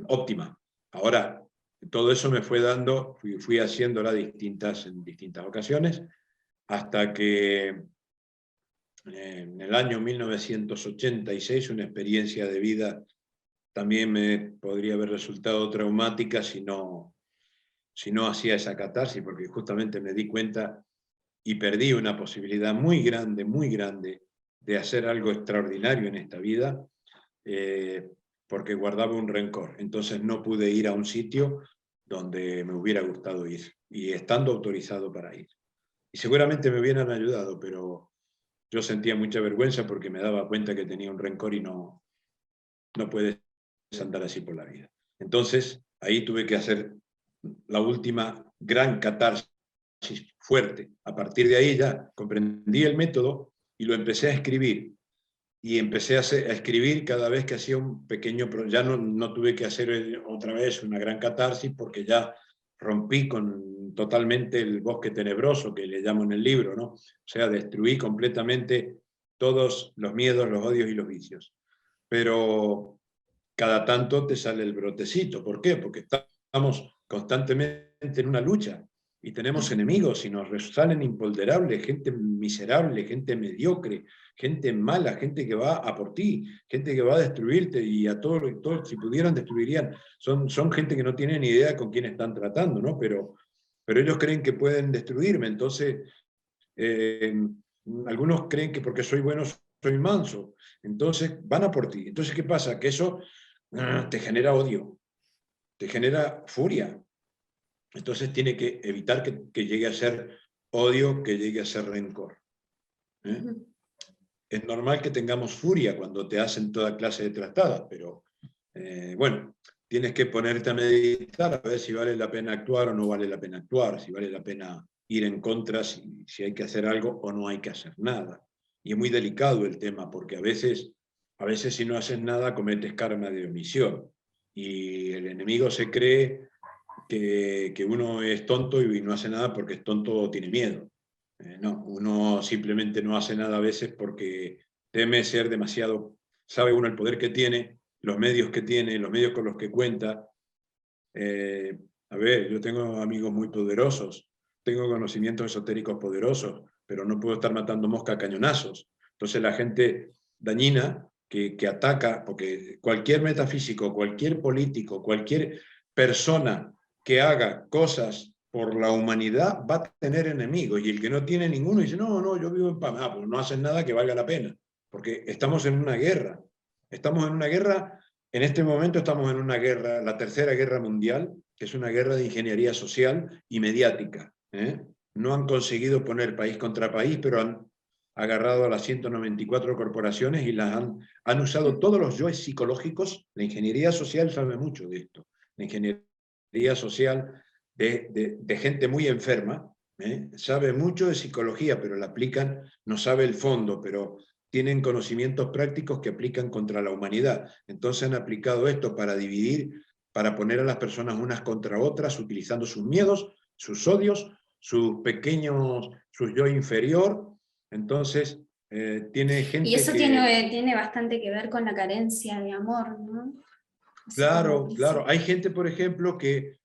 óptima. Ahora, todo eso me fue dando, fui haciéndola en distintas ocasiones, hasta que en el año 1986, una experiencia de vida también me podría haber resultado traumática si no hacía esa catarsis, porque justamente me di cuenta y perdí una posibilidad muy grande de hacer algo extraordinario en esta vida, porque guardaba un rencor. Entonces no pude ir a un sitio donde me hubiera gustado ir, y estando autorizado para ir. Y seguramente me hubieran ayudado, pero yo sentía mucha vergüenza porque me daba cuenta que tenía un rencor, y no puedes andar así por la vida. Entonces ahí tuve que hacer la última gran catarsis fuerte. A partir de ahí ya comprendí el método y lo empecé a escribir. Y empecé a escribir cada vez que hacía un pequeño... Ya no tuve que hacer otra vez una gran catarsis, porque ya rompí totalmente el bosque tenebroso, que le llamo en el libro, ¿no? O sea, destruí completamente todos los miedos, los odios y los vicios. Pero cada tanto te sale el brotecito. ¿Por qué? Porque estamos constantemente en una lucha y tenemos enemigos y nos salen imponderables, gente miserable, gente mediocre, gente mala, gente que va a por ti, gente que va a destruirte, y a todos, si pudieran, destruirían. Son gente que no tiene ni idea con quién están tratando, ¿no? Pero ellos creen que pueden destruirme. Entonces, algunos creen que porque soy bueno soy manso, entonces van a por ti. Entonces, ¿qué pasa? Que eso te genera odio, te genera furia. Entonces tiene que evitar que llegue a ser odio que llegue a ser rencor. ¿eh? Ujú. Es normal que tengamos furia cuando te hacen toda clase de tratadas, pero bueno, tienes que ponerte a meditar a ver si vale la pena actuar o no vale la pena actuar, si vale la pena ir en contra, si hay que hacer algo o no hay que hacer nada. Y es muy delicado el tema, porque a veces si no haces nada cometes karma de omisión. Y el enemigo se cree que uno es tonto y no hace nada porque es tonto o tiene miedo. No, uno simplemente no hace nada a veces porque teme ser demasiado, sabe uno el poder que tiene, los medios que tiene, los medios con los que cuenta. Eh, a ver, yo tengo amigos muy poderosos, tengo conocimientos esotéricos poderosos, pero no puedo estar matando mosca a cañonazos. Entonces la gente dañina que ataca, porque cualquier metafísico, cualquier político, cualquier persona que haga cosas por la humanidad va a tener enemigos, y el que no tiene ninguno dice, no, no, yo vivo en paz, pues no hacen nada que valga la pena, porque estamos en una guerra, en este momento estamos en una guerra, la tercera guerra mundial, que es una guerra de ingeniería social y mediática. No han conseguido poner país contra país, pero han agarrado a las 194 corporaciones y han usado todos los yoes psicológicos. La ingeniería social sabe mucho de esto. La ingeniería social de gente muy enferma, sabe mucho de psicología, pero la aplican, no sabe el fondo, pero tienen conocimientos prácticos que aplican contra la humanidad. Entonces han aplicado esto para dividir, para poner a las personas unas contra otras, utilizando sus miedos, sus odios, sus pequeños, su yo inferior. Entonces, tiene Y gente eso que... tiene bastante que ver con la carencia de amor, ¿no? Así como Claro, dice. claro. Hay gente, por ejemplo, que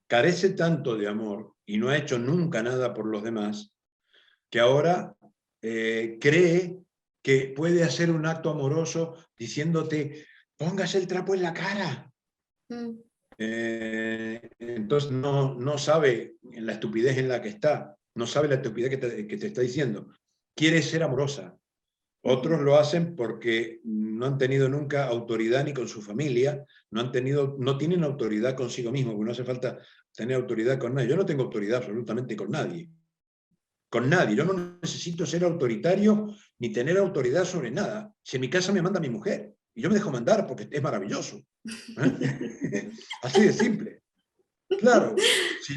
carece tanto de amor y no ha hecho nunca nada por los demás, que ahora cree que puede hacer un acto amoroso diciéndote, póngase el trapo en la cara. Mm. Entonces no sabe en la estupidez en la que está, no sabe la estupidez que te está diciendo. Quiere ser amorosa. Otros Ujú. lo hacen porque no han tenido nunca autoridad ni con su familia, no tienen autoridad consigo mismo, porque no hace falta tener autoridad con nadie. Yo no tengo autoridad absolutamente con nadie. Con nadie. Yo no necesito ser autoritario ni tener autoridad sobre nada. Si en mi casa me manda mi mujer, y yo me dejo mandar porque es maravilloso. Así de simple. Claro, si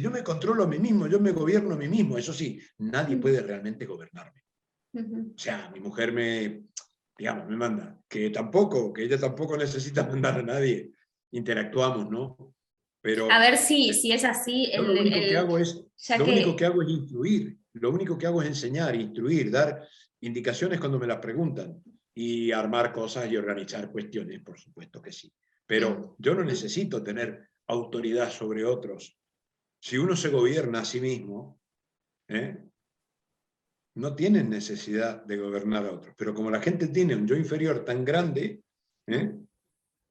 yo me controlo a mí mismo, yo me gobierno a mí mismo, eso sí, nadie puede realmente gobernarme. Ujú. O sea, mi mujer digamos, me manda, que ella tampoco necesita mandar a nadie. Interactuamos, ¿no? A Pero ver si es así, yo lo único que hago ya que... influir, lo único que hago es enseñar, instruir, dar indicaciones cuando me las preguntan y armar cosas y organizar cuestiones, por supuesto que sí. Mm. Pero yo no necesito tener autoridad sobre otros. Si uno se gobierna a sí mismo, ¿eh? No tienen necesidad de gobernar a otros. Pero como la gente tiene un yo inferior tan grande, ¿eh?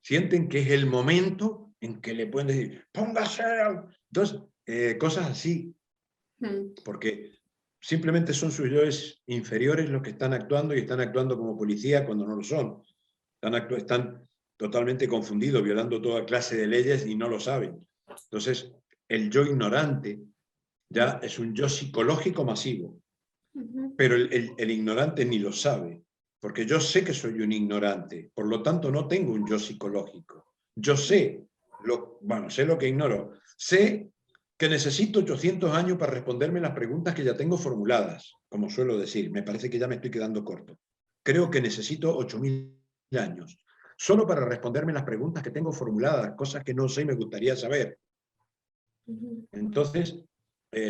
Sienten que es el momento en que le pueden decir, póngase. Entonces, cosas así, Mm. porque simplemente son sus yoes inferiores los que están actuando, y están actuando como policía cuando no lo son. Están totalmente confundidos, violando toda clase de leyes y no lo saben. Entonces, el yo ignorante ya es un yo psicológico masivo, Ujú. pero el ignorante ni lo sabe, porque yo sé que soy un ignorante, por lo tanto no tengo un yo psicológico. Yo sé, sé lo que ignoro, sé que necesito 800 años para responderme las preguntas que ya tengo formuladas, como suelo decir, me parece que ya me estoy quedando corto. Creo que necesito 8000 años, solo para responderme las preguntas que tengo formuladas, cosas que no sé y me gustaría saber. Ujú. Entonces,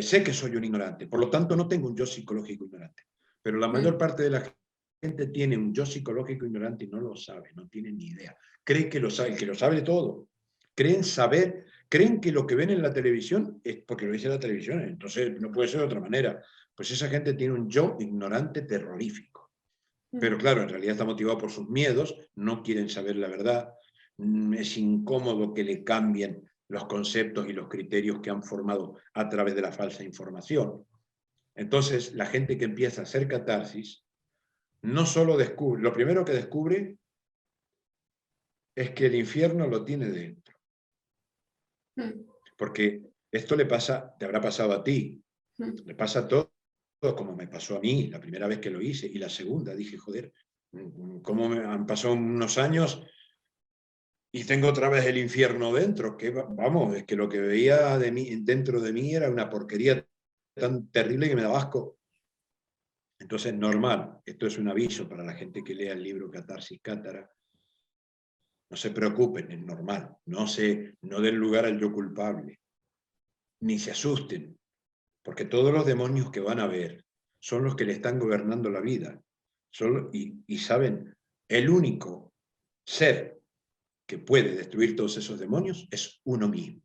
sé que soy un ignorante, por lo tanto no tengo un yo psicológico ignorante. Pero la mayor Mm. parte de la gente tiene un yo psicológico ignorante y no lo sabe, no tiene ni idea. Cree que lo sabe, el que lo sabe todo. Creen que lo que ven en la televisión es porque lo dice la televisión, entonces no puede ser de otra manera. Pues esa gente tiene un yo ignorante terrorífico. Pero Mm. claro, en realidad está motivado por sus miedos, no quieren saber la verdad, es incómodo que le cambien los conceptos y los criterios que han formado a través de la falsa información. Entonces, la gente que empieza a hacer catarsis, no solo descubre, lo primero que descubre es que el infierno lo tiene dentro. Mm. Porque esto le pasa, te habrá pasado a ti, Mm. le pasa a todos, como me pasó a mí la primera vez que lo hice, y la segunda, dije, joder, ¿cómo me han pasado unos años y tengo otra vez el infierno dentro? Que vamos, es que lo que veía de mí, dentro de mí era una porquería tan terrible que me daba asco. Entonces, normal, esto es un aviso para la gente que lea el libro Catarsis Cátara. No se preocupen, es normal. No den lugar al yo culpable. Ni se asusten, porque todos los demonios que van a ver son los que le están gobernando la vida. Y saben, el único ser que puede destruir todos esos demonios es uno mismo.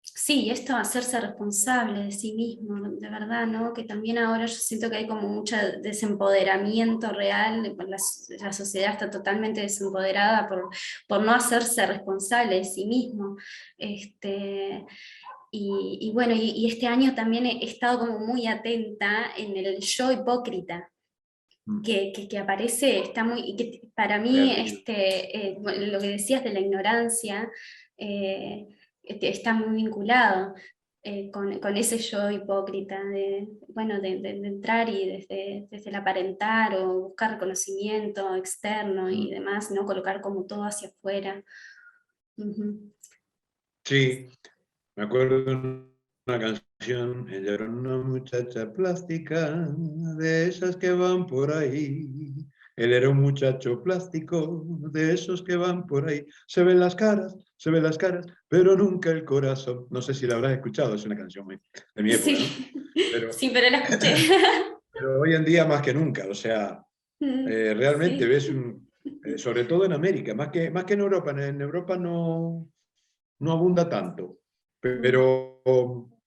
Sí, esto hacerse responsable de sí mismo, de verdad, ¿no? Que también ahora yo siento que hay como mucho desempoderamiento real, la sociedad está totalmente desempoderada por no hacerse responsable de sí mismo. Y bueno, y este año también he estado como muy atenta en el yo hipócrita, que aparece, está muy, y que para mí, Terrible. bueno, lo que decías de la ignorancia, está muy vinculado con ese yo hipócrita, bueno, de entrar y desde el aparentar o buscar reconocimiento externo y demás, ¿no? Colocar como todo hacia afuera. Ujú. Sí, me acuerdo de una canción, ella era una muchacha plástica, de esas que van por ahí. Él era un muchacho plástico, de esos que van por ahí. Se ven las caras, pero nunca el corazón. No sé si la habrás escuchado, es una canción de mi época, ¿no? Sí, Pero, sí, pero la escuché. pero hoy en día más que nunca, o sea, realmente Sí. ves, sobre todo en América, más que en Europa, en Europa no abunda tanto, pero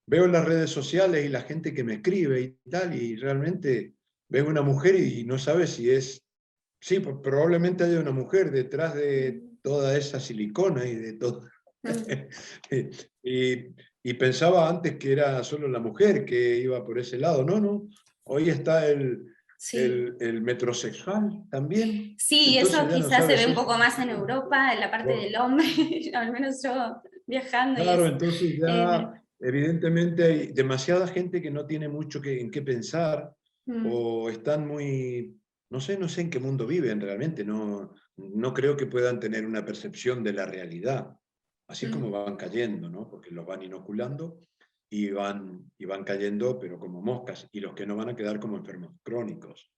veo en las redes sociales y la gente que me escribe y tal, y realmente ves una mujer y no sabes si es, sí, probablemente haya una mujer detrás de toda esa silicona y de todo. y, y pensaba antes que era solo la mujer que iba por ese lado, no, hoy está Sí. el metrosexual también, Sí, eso entonces ya no quizás se ve sabes un si es poco más en Europa, en la parte del hombre, al menos yo viajando y claro, eso. entonces Eh, ya evidentemente hay demasiada gente que no tiene mucho en qué pensar mm, o están muy, no sé en qué mundo viven realmente, no creo que puedan tener una percepción de la realidad, así como mm, van cayendo, ¿no? Porque los van inoculando y van cayendo, pero como moscas, y los que no van a quedar como enfermos crónicos.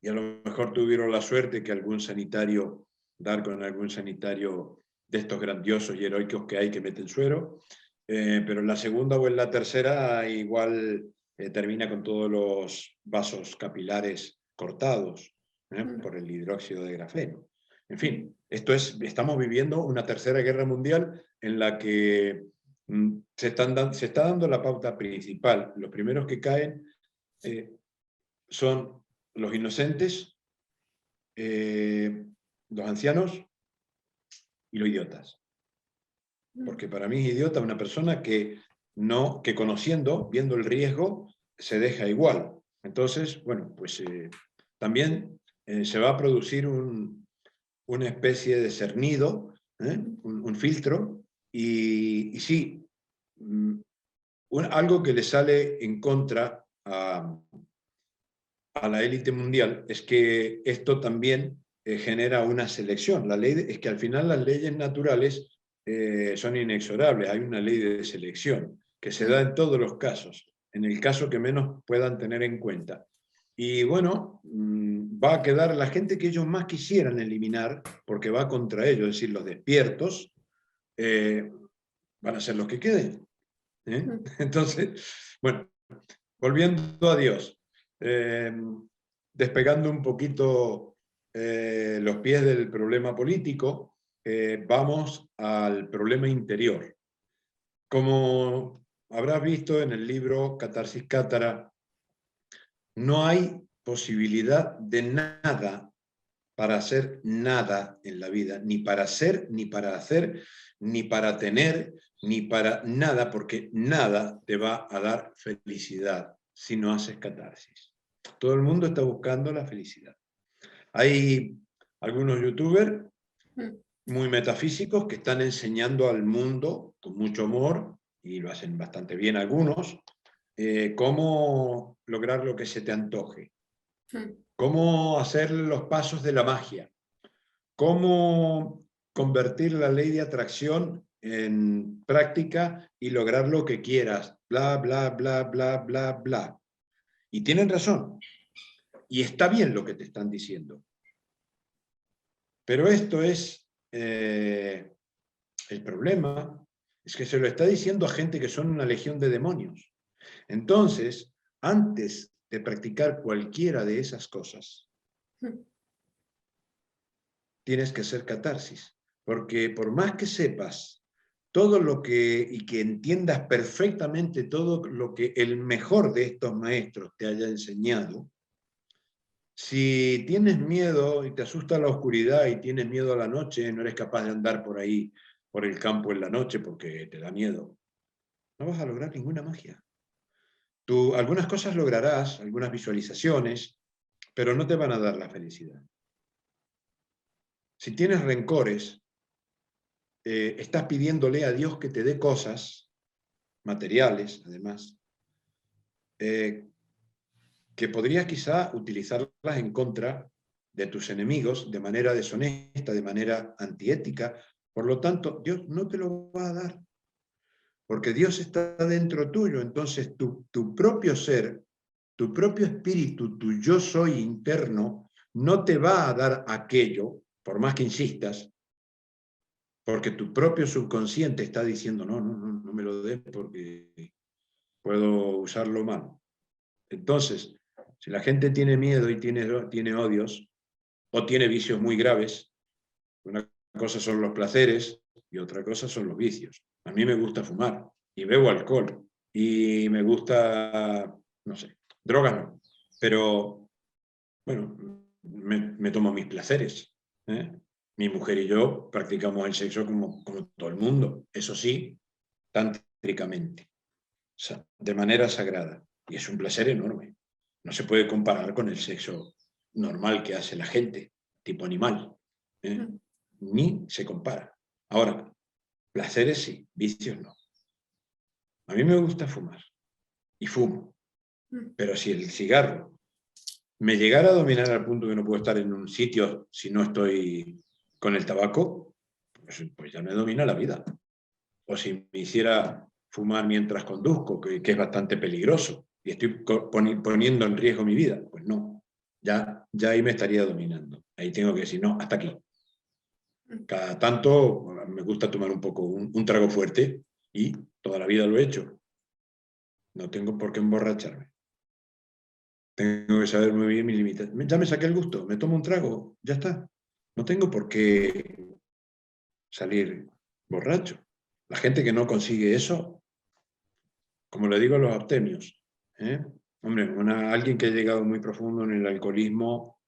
Y a lo mejor tuvieron la suerte que algún sanitario, dar con algún sanitario de estos grandiosos y heroicos que hay que meten suero, pero en la segunda o en la tercera igual termina con todos los vasos capilares cortados mm, por el hidróxido de grafeno. En fin, estamos viviendo una tercera guerra mundial en la que se está dando la pauta principal. Los primeros que caen son los inocentes, los ancianos y los idiotas. mm. Porque para mí es idiota una persona que conociendo, viendo el riesgo, se deja igual. Entonces, bueno, pues también se va a producir una especie de cernido, un filtro, y sí, algo que le sale en contra a la élite mundial es que esto también genera una selección. Es que al final las leyes naturales son inexorables. Hay una ley de selección que se da Mm. en todos los casos, en el caso que menos puedan tener en cuenta. Y bueno, va a quedar la gente que ellos más quisieran eliminar, porque va contra ellos, es decir, los despiertos, eh, van a ser los que queden. Mm. Entonces, bueno, volviendo a Dios, eh, despegando un poquito los pies del problema político, vamos al problema interior. Como habrás visto en el libro Catarsis Cátara, no hay posibilidad de nada para hacer nada en la vida, ni para ser, ni para hacer, ni para tener, ni para nada, porque nada te va a dar felicidad si no haces catarsis. Todo el mundo está buscando la felicidad. Hay algunos youtubers Mm. muy metafísicos que están enseñando al mundo con mucho amor y lo hacen bastante bien algunos, cómo lograr lo que se te antoje, cómo hacer los pasos de la magia, cómo convertir la ley de atracción en práctica y lograr lo que quieras, bla, bla, bla, bla, bla, bla. Y tienen razón, y está bien lo que te están diciendo. Pero esto es el problema, es que se lo está diciendo a gente que son una legión de demonios. Entonces, antes de practicar cualquiera de esas cosas, tienes que hacer catarsis, porque por más que sepas todo lo que, y que entiendas perfectamente todo lo que el mejor de estos maestros te haya enseñado, si tienes miedo y te asusta la oscuridad y tienes miedo a la noche, no eres capaz de andar por ahí, por el campo en la noche porque te da miedo, no vas a lograr ninguna magia. Tú algunas cosas lograrás, algunas visualizaciones, pero no te van a dar la felicidad. Si tienes rencores, estás pidiéndole a Dios que te dé cosas, materiales además, que podrías quizá utilizarlas en contra de tus enemigos de manera deshonesta, de manera antiética. Por lo tanto, Dios no te lo va a dar, porque Dios está dentro tuyo. Entonces tu propio ser, tu propio espíritu, tu yo soy interno, no te va a dar aquello, por más que insistas, porque tu propio subconsciente está diciendo, no, no, no, no me lo des porque puedo usarlo mal. Entonces, si la gente tiene miedo y tiene odios, o tiene vicios muy graves, una cosa son los placeres y otra cosa son los vicios. A mí me gusta fumar y bebo alcohol y me gusta, no sé, drogas no, pero bueno, me tomo mis placeres. Mi mujer y yo practicamos el sexo como todo el mundo, eso sí, tántricamente, de manera sagrada, y es un placer enorme. No se puede comparar con el sexo normal que hace la gente, tipo animal. Ni se compara. Ahora, placeres sí, vicios no. A mí me gusta fumar y fumo, pero si el cigarro me llegara a dominar al punto que no puedo estar en un sitio si no estoy con el tabaco, pues ya me domina la vida. O si me hiciera fumar mientras conduzco, que es bastante peligroso, y estoy poniendo en riesgo mi vida, pues no, ya ahí me estaría dominando. Ahí tengo que decir, no, hasta aquí. Cada tanto me gusta tomar un poco, un trago fuerte, y toda la vida lo he hecho. No tengo por qué emborracharme. Tengo que saber muy bien mis límites. Ya me saqué el gusto, me tomo un trago, ya está. No tengo por qué salir borracho. La gente que no consigue eso, como le digo a los abstemios, hombre, alguien que ha llegado muy profundo en el alcoholismo,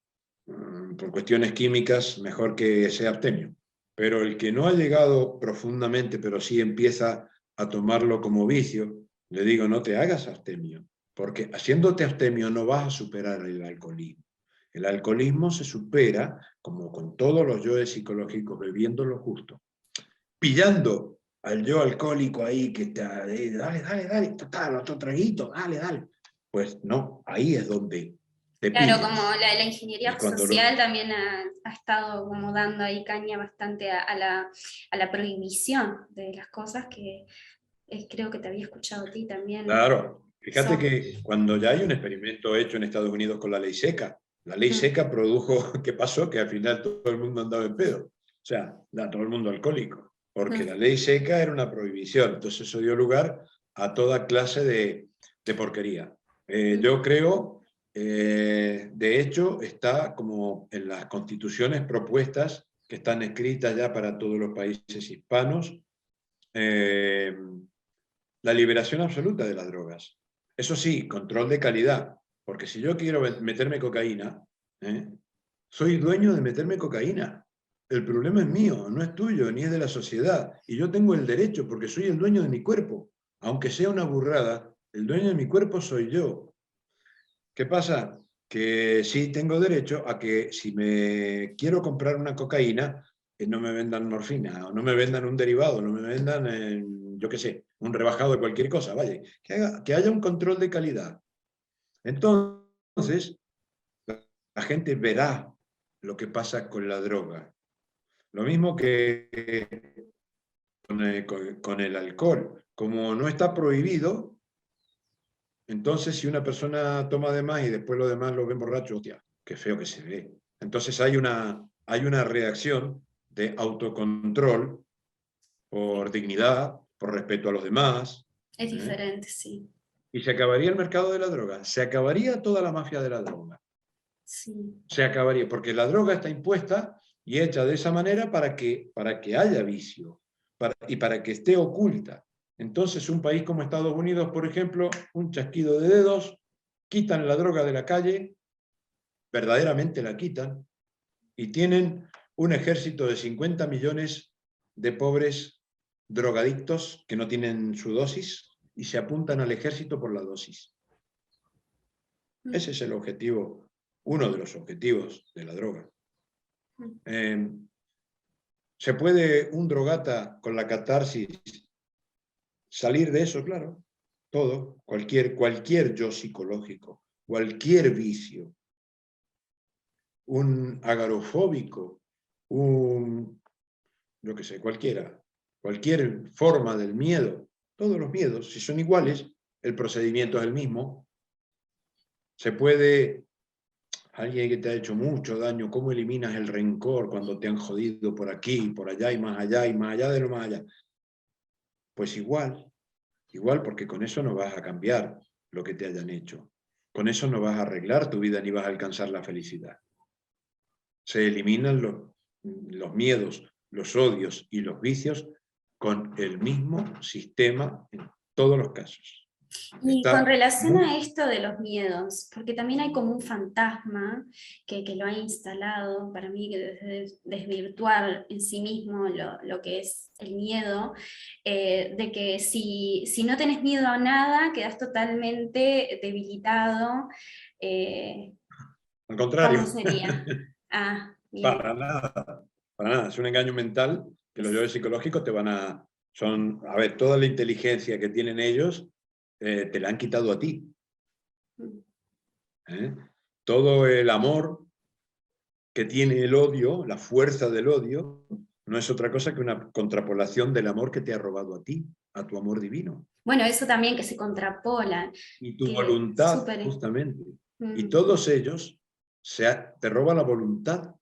por cuestiones químicas, mejor que sea abstemio. Pero el que no ha llegado profundamente, pero sí empieza a tomarlo como vicio, le digo, no te hagas abstemio, porque haciéndote abstemio no vas a superar el alcoholismo. El alcoholismo se supera, como con todos los yoes psicológicos, bebiendo lo justo, pillando al yo alcohólico ahí que está, dale, total, otro traguito, dale. Pues no, ahí es donde te Claro, como pillan. la Es ingeniería cuando social también ha estado como dando ahí caña bastante a la prohibición de las cosas que creo que te había escuchado a ti también. Claro, fíjate Eso. que cuando ya hay un experimento hecho en Estados Unidos con la ley seca, la ley seca produjo, ¿qué pasó? Que al final todo el mundo andaba en pedo. O sea, todo el mundo alcohólico, porque la ley seca era una prohibición. Entonces eso dio lugar a toda clase de porquería. Yo creo, de hecho, está como en las constituciones propuestas que están escritas ya para todos los países hispanos, la liberación absoluta de las drogas. Eso sí, control de calidad, porque si yo quiero meterme cocaína, soy dueño de meterme cocaína. El problema es mío, no es tuyo, ni es de la sociedad. Y yo tengo el derecho, porque soy el dueño de mi cuerpo. Aunque sea una burrada, el dueño de mi cuerpo soy yo. ¿Qué pasa? Que sí tengo derecho a que si me quiero comprar una cocaína, no me vendan morfina, o no me vendan un derivado, no me vendan yo qué sé, un rebajado de cualquier cosa, vaya, que haya un control de calidad. Entonces, la gente verá lo que pasa con la droga. Lo mismo que con el alcohol. Como no está prohibido, entonces si una persona toma de más y después los demás lo ven borracho, hostia, qué feo que se ve. Entonces hay una reacción de autocontrol por dignidad, por respeto a los demás. Es diferente, sí. Y se acabaría el mercado de la droga, se acabaría toda la mafia de la droga. Sí. Se acabaría, porque la droga está impuesta y hecha de esa manera para que haya vicio y para que esté oculta. Entonces, un país como Estados Unidos, por ejemplo, un chasquido de dedos, quitan la droga de la calle, verdaderamente la quitan, y tienen un ejército de 50 millones de pobres drogadictos que no tienen su dosis y se apuntan al ejército por la dosis. Ese es el objetivo, uno de los objetivos de la droga. ¿Se puede un drogata con la catarsis salir de eso? Claro, todo, cualquier yo psicológico, cualquier vicio, un agorafóbico, yo qué sé, cualquier forma del miedo, todos los miedos, si son iguales, el procedimiento es el mismo. Se puede, alguien que te ha hecho mucho daño, ¿cómo eliminas el rencor cuando te han jodido por aquí, por allá y más allá de lo más allá? Pues igual porque con eso no vas a cambiar lo que te hayan hecho. Con eso no vas a arreglar tu vida ni vas a alcanzar la felicidad. Se eliminan los miedos, los odios y los vicios con el mismo sistema en todos los casos. Y con relación a esto de los miedos, porque también hay como un fantasma que lo ha instalado, para mí, que desde desvirtuar en sí mismo lo que es el miedo, de que si no tenés miedo a nada, quedás totalmente debilitado. Al ¿Cómo contrario. sería? Ah, bien. Para nada, para nada. Es un engaño mental que los yoes psicológicos a ver, toda la inteligencia que tienen ellos, te la han quitado a ti. ¿Eh? Todo el amor que tiene el odio, la fuerza del odio, no es otra cosa que una contrapolación del amor que te ha robado a ti, a tu amor divino. Bueno, eso también que se contrapola. Y tu Que voluntad, súper. justamente. Y todos ellos te roban la voluntad,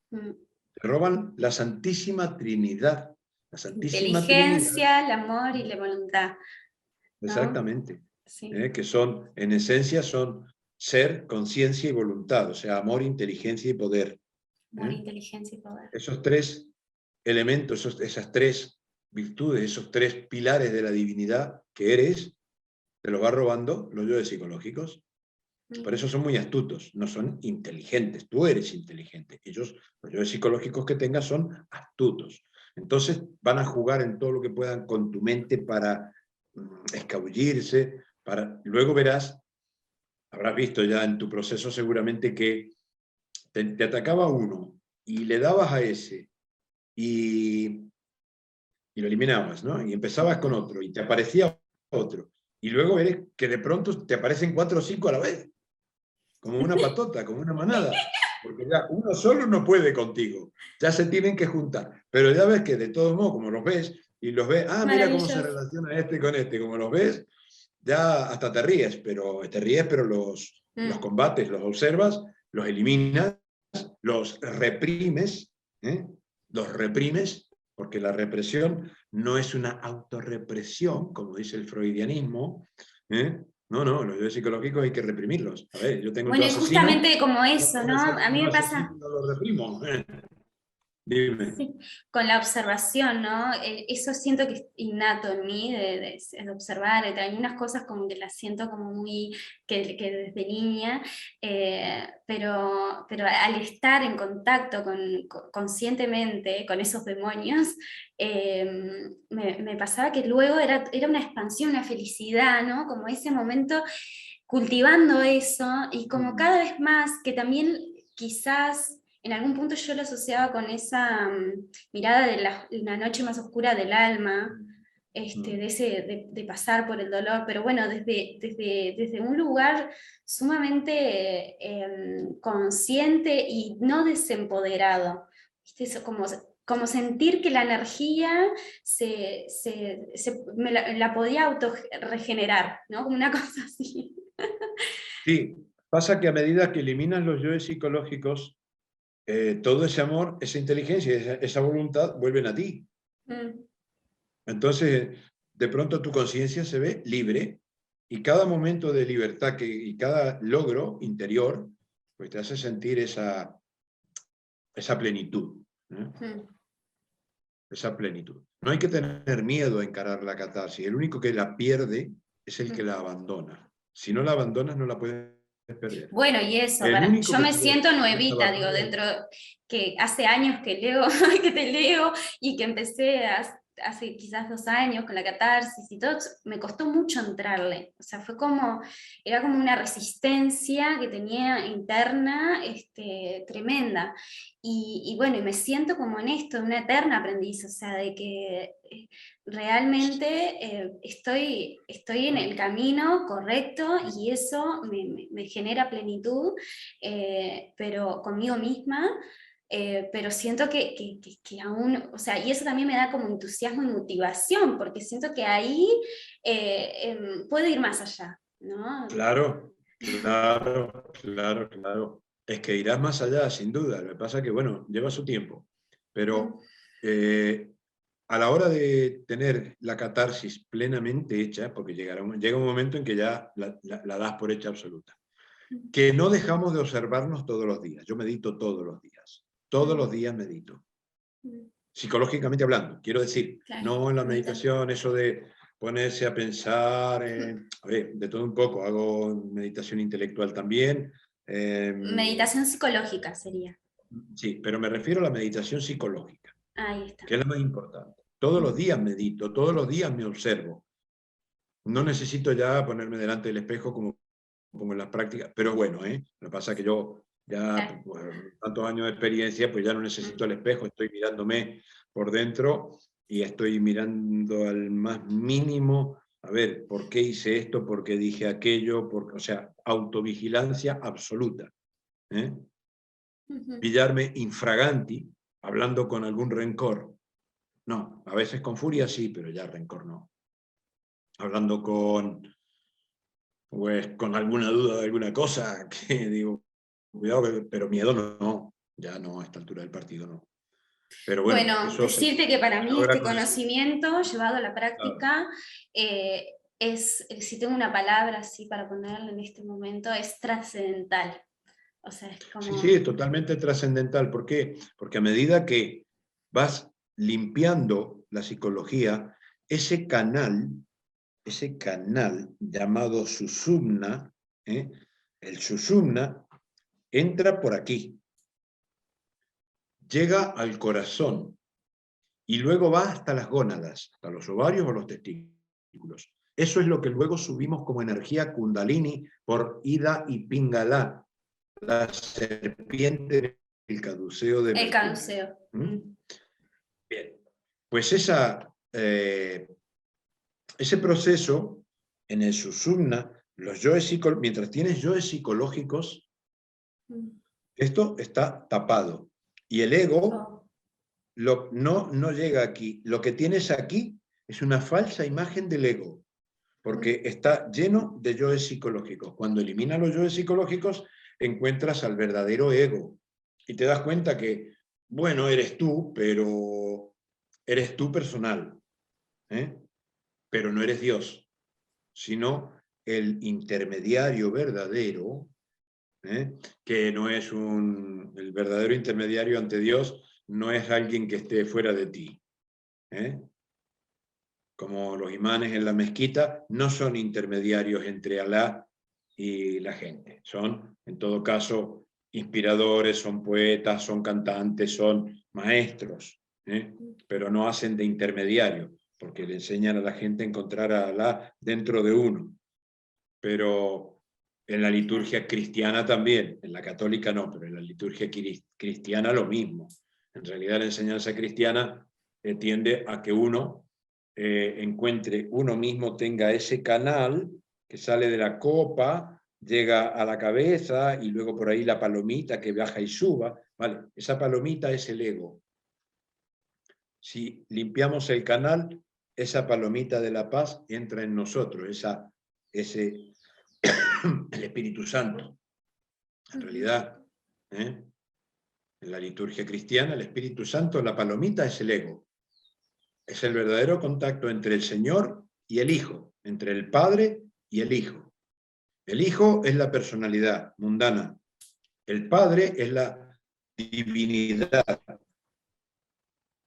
te roban la Santísima Trinidad. La Santísima Trinidad. Inteligencia, el amor y la voluntad, ¿no? Exactamente. Sí. Que son, en esencia, son ser, conciencia y voluntad, o sea, amor, inteligencia y poder. Amor, inteligencia y poder. Esos tres elementos, esas tres virtudes, esos tres pilares de la divinidad que eres, te los va robando los yoes psicológicos. Por eso son muy astutos, no son inteligentes. Tú eres inteligente. Ellos, los yoes psicológicos que tengas, son astutos. Entonces van a jugar en todo lo que puedan con tu mente para escabullirse. Luego verás, habrás visto ya en tu proceso seguramente que te atacaba uno y le dabas a ese y lo eliminabas, ¿no? Y empezabas con otro y te aparecía otro. Y luego verás que de pronto te aparecen 4 o 5 a la vez, como una patota, como una manada. Porque ya uno solo no puede contigo, ya se tienen que juntar. Pero ya ves que de todos modos, como los ves, y los ves, mira cómo se relaciona este con este, como los ves, ya hasta te ríes, pero los combates, los observas, los eliminas, los reprimes, porque la represión no es una autorrepresión, como dice el freudianismo. No, los yoes psicológicos hay que reprimirlos. A ver, yo tengo Bueno, tu y asesino. justamente como eso, ¿no? A mí Un me pasa. asesino no lo reprimo. Dime. Sí, con la observación, ¿no? Eso siento que es innato en mí, de observar. Hay unas cosas como que las siento como muy, que desde niña, pero al estar en contacto conscientemente con esos demonios, me pasaba que luego era una expansión, una felicidad, ¿no? Como ese momento cultivando eso, y como cada vez más, que también quizás en algún punto yo lo asociaba con esa mirada de la noche más oscura del alma, de pasar por el dolor, pero bueno, desde un lugar sumamente consciente y no desempoderado. ¿Viste? Eso, como sentir que la energía la podía autorregenerar, ¿no? Como una cosa así. Sí, pasa que a medida que eliminas los yoes psicológicos, todo ese amor, esa inteligencia, esa voluntad vuelven a ti. Mm. Entonces, de pronto tu conciencia se ve libre y cada momento de libertad y cada logro interior, pues te hace sentir esa plenitud. Mm. Esa plenitud. No hay que tener miedo a encarar la catarsis. El único que la pierde es el que la abandona. Si no la abandonas, no la puedes perder. Bueno, y eso, El único yo que me siento pierde la nuevita, digo, batalla. dentro, que hace años que leo, que te leo, y que empecé hace quizás 2 años con la catarsis y todo, me costó mucho entrarle, o sea, era como una resistencia que tenía interna, tremenda, y bueno, y me siento como en esto, una eterna aprendiz, o sea, de que realmente estoy en el camino correcto y eso me genera plenitud, pero conmigo misma, pero siento que aún, o sea, y eso también me da como entusiasmo y motivación, porque siento que ahí puedo ir más allá, ¿no? Claro, claro, claro, claro. Es que irás más allá, sin duda. Lo que pasa es que, bueno, lleva su tiempo. Pero a la hora de tener la catarsis plenamente hecha, porque llega un momento en que ya la das por hecha absoluta, que no dejamos de observarnos todos los días. Yo medito todos los días. Todos los días medito. Psicológicamente hablando, quiero decir, Claro, no en la meditación, eso de ponerse a pensar, a ver, de todo un poco, hago meditación intelectual también. meditación psicológica sería. Sí, pero me refiero a la meditación psicológica, Ahí está. que es la más importante. Todos los días medito, todos los días me observo. No necesito ya ponerme delante del espejo como pongo en las prácticas, pero bueno, lo que pasa es que yo ya, Claro. pues, tantos años de experiencia, pues ya no necesito el espejo, estoy mirándome por dentro y estoy mirando al más mínimo, a ver, ¿por qué hice esto? ¿Por qué dije aquello? O sea, autovigilancia absoluta. Pillarme infraganti, hablando con algún rencor. No, a veces con furia sí, pero ya rencor no. Hablando pues con alguna duda de alguna cosa, que digo, cuidado, pero miedo no, ya no a esta altura del partido no. Pero bueno, Bueno, eso se decirte que para mí logra este con el... conocimiento llevado a la Claro. práctica si tengo una palabra así para ponerle en este momento, es trascendental. O sea, es Sí, sí, como... es totalmente trascendental. ¿Por qué? Porque a medida que vas limpiando la psicología, ese canal llamado susumna, el susumna entra por aquí, llega al corazón y luego va hasta las gónadas, hasta los ovarios o los testículos. Eso es lo que luego subimos como energía kundalini por Ida y Pingala, la serpiente del caduceo de El Mercurio. caduceo. Bien, pues ese proceso en el susumna, mientras tienes yoes psicológicos, esto está tapado. Y el ego Oh. no llega aquí. Lo que tienes aquí es una falsa imagen del ego, porque está lleno de yoes psicológicos. Cuando eliminas los yoes psicológicos, encuentras al verdadero ego. Y te das cuenta que, bueno, eres tú, pero eres tú personal, pero no eres Dios, sino el intermediario verdadero, que no es el verdadero intermediario ante Dios, no es alguien que esté fuera de ti. Como los imanes en la mezquita, no son intermediarios entre Alá y la gente. Son, en todo caso, inspiradores, son poetas, son cantantes, son maestros, pero no hacen de intermediario, porque le enseñan a la gente a encontrar a Alá dentro de uno. Pero en la liturgia cristiana también, en la católica no, pero en la liturgia cristiana lo mismo. En realidad la enseñanza cristiana tiende a que uno encuentre uno mismo, tenga ese canal que sale de la copa, llega a la cabeza y luego por ahí la palomita que baja y suba. ¿Vale? Esa palomita es el ego. Si limpiamos el canal, esa palomita de la paz entra en nosotros, el Espíritu Santo. En realidad, en la liturgia cristiana, el Espíritu Santo, la palomita es el ego. Es el verdadero contacto entre el Señor y el Hijo, entre el Padre y el Hijo. El Hijo es la personalidad mundana. El Padre es la divinidad.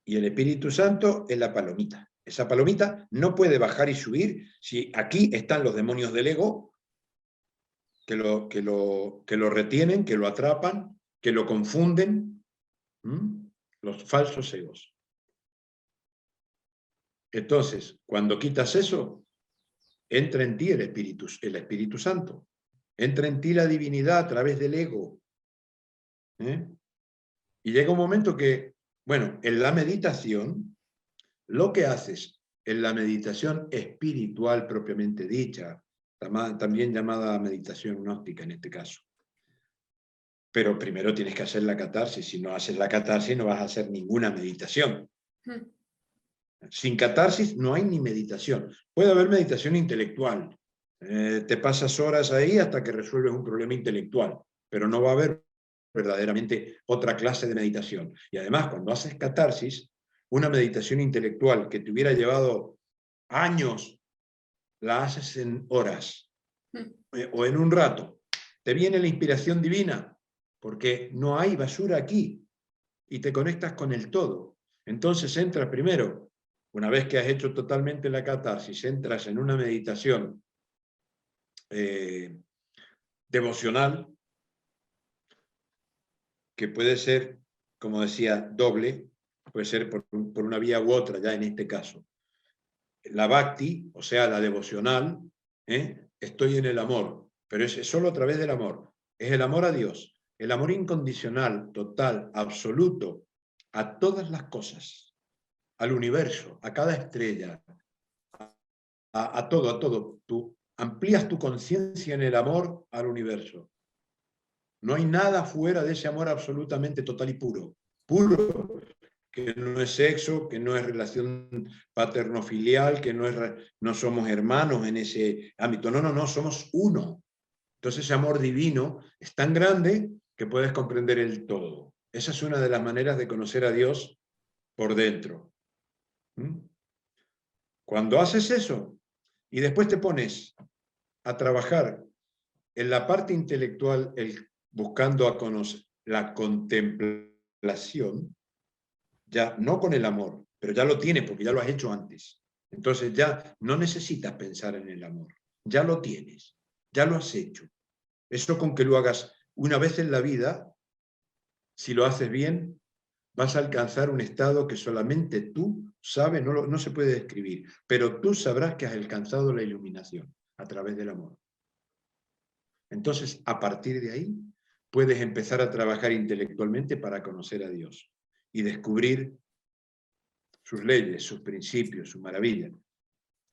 Y el Espíritu Santo es la palomita. Esa palomita no puede bajar y subir si aquí están los demonios del ego que lo retienen, que lo atrapan, que lo confunden. Los falsos egos. Entonces, cuando quitas eso, entra en ti el Espíritu Santo. Entra en ti la divinidad a través del ego. Y llega un momento que, bueno, en la meditación, lo que haces en la meditación espiritual propiamente dicha, también llamada meditación gnóstica en este caso. Pero primero tienes que hacer la catarsis. Si no haces la catarsis, no vas a hacer ninguna meditación. Sin catarsis no hay ni meditación. Puede haber meditación intelectual. Te pasas horas ahí hasta que resuelves un problema intelectual, pero no va a haber verdaderamente otra clase de meditación. Y además, cuando haces catarsis, una meditación intelectual que te hubiera llevado años, la haces en horas o en un rato. Te viene la inspiración divina, porque no hay basura aquí, y te conectas con el todo. Entonces entras primero, una vez que has hecho totalmente la catarsis, entras en una meditación devocional, que puede ser, como decía, doble, puede ser por una vía u otra, ya en este caso. La bhakti, o sea, la devocional, estoy en el amor, pero es solo a través del amor. Es el amor a Dios, el amor incondicional, total, absoluto, a todas las cosas, al universo, a cada estrella, a todo, a todo. Tú amplías tu conciencia en el amor al universo. No hay nada fuera de ese amor absolutamente total y puro. Puro, que no es sexo, que no es relación paterno-filial, que no somos hermanos en ese ámbito. No, no, no, somos uno. Entonces ese amor divino es tan grande que puedes comprender el todo. Esa es una de las maneras de conocer a Dios por dentro. Cuando haces eso y después te pones a trabajar en la parte intelectual, buscando a conocer la contemplación, ya no con el amor, pero ya lo tienes porque ya lo has hecho antes. Entonces ya no necesitas pensar en el amor, ya lo tienes, ya lo has hecho. Eso con que lo hagas una vez en la vida, si lo haces bien, vas a alcanzar un estado que solamente tú sabes, no se puede describir, pero tú sabrás que has alcanzado la iluminación a través del amor. Entonces, a partir de ahí, puedes empezar a trabajar intelectualmente para conocer a Dios y descubrir sus leyes, sus principios, su maravilla.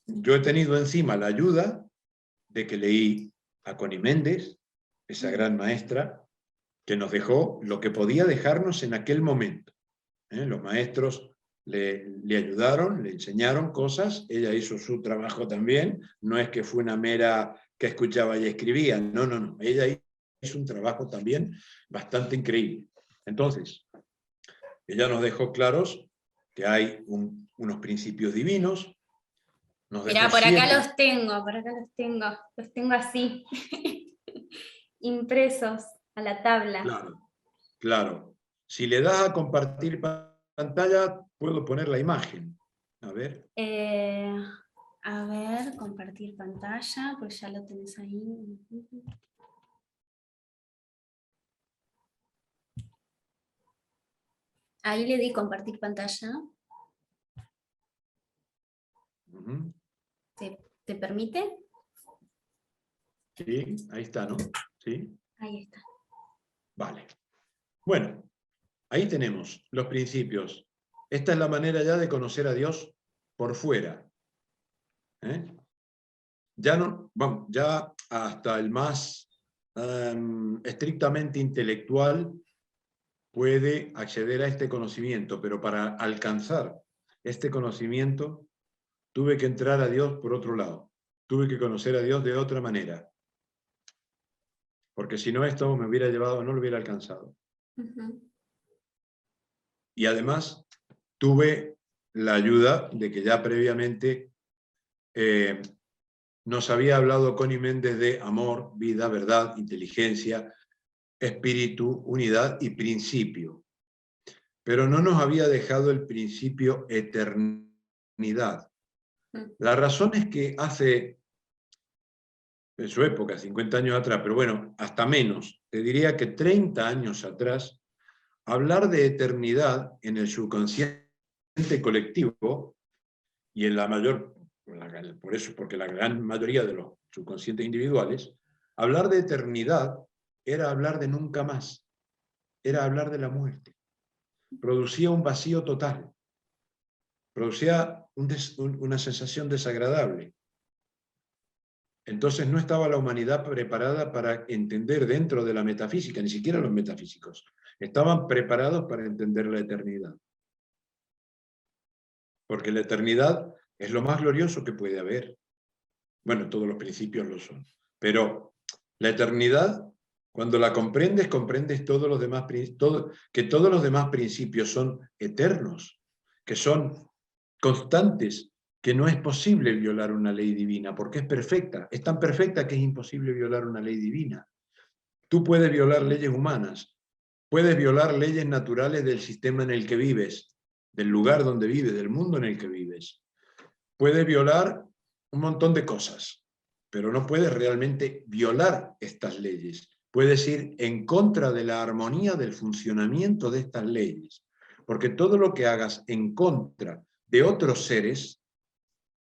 Yo he tenido encima la ayuda de que leí a Connie Méndez, esa gran maestra, que nos dejó lo que podía dejarnos en aquel momento. Los maestros le ayudaron, le enseñaron cosas, ella hizo su trabajo también, no es que fue una mera que escuchaba y escribía, no, no, no, ella hizo un trabajo también bastante increíble. Entonces, ella nos dejó claros que hay unos principios divinos. Mirá, por acá los tengo así, impresos a la tabla. Claro, claro. Si le das a compartir pantalla, puedo poner la imagen. A ver. Compartir pantalla, pues ya lo tenés ahí. Ahí le di compartir pantalla. ¿Te permite? Sí, ahí está, ¿no? Sí. Ahí está. Vale. Bueno, ahí tenemos los principios. Esta es la manera ya de conocer a Dios por fuera. Ya, no, vamos, ya hasta el más estrictamente intelectual puede acceder a este conocimiento, pero para alcanzar este conocimiento tuve que entrar a Dios por otro lado. Tuve que conocer a Dios de otra manera. Porque si no, esto me hubiera llevado, no lo hubiera alcanzado. Y además, tuve la ayuda de que ya previamente nos había hablado Connie Méndez de amor, vida, verdad, inteligencia, espíritu, unidad y principio. Pero no nos había dejado el principio eternidad. La razón es que hace, en su época, 50 años atrás, pero bueno, hasta menos, te diría que 30 años atrás, hablar de eternidad en el subconsciente colectivo y en la mayor, por eso, porque la gran mayoría de los subconscientes individuales, hablar de eternidad era hablar de nunca más, era hablar de la muerte. Producía un vacío total, producía una sensación desagradable. Entonces no estaba la humanidad preparada para entender dentro de la metafísica, ni siquiera los metafísicos, estaban preparados para entender la eternidad. Porque la eternidad es lo más glorioso que puede haber. Bueno, todos los principios lo son. Pero la eternidad, cuando la comprendes, comprendes todos los demás, que todos los demás principios son eternos, que son constantes, que no es posible violar una ley divina, porque es perfecta. Es tan perfecta que es imposible violar una ley divina. Tú puedes violar leyes humanas, puedes violar leyes naturales del sistema en el que vives, del lugar donde vives, del mundo en el que vives. Puedes violar un montón de cosas, pero no puedes realmente violar estas leyes. Puedes ir en contra de la armonía del funcionamiento de estas leyes, porque todo lo que hagas en contra de otros seres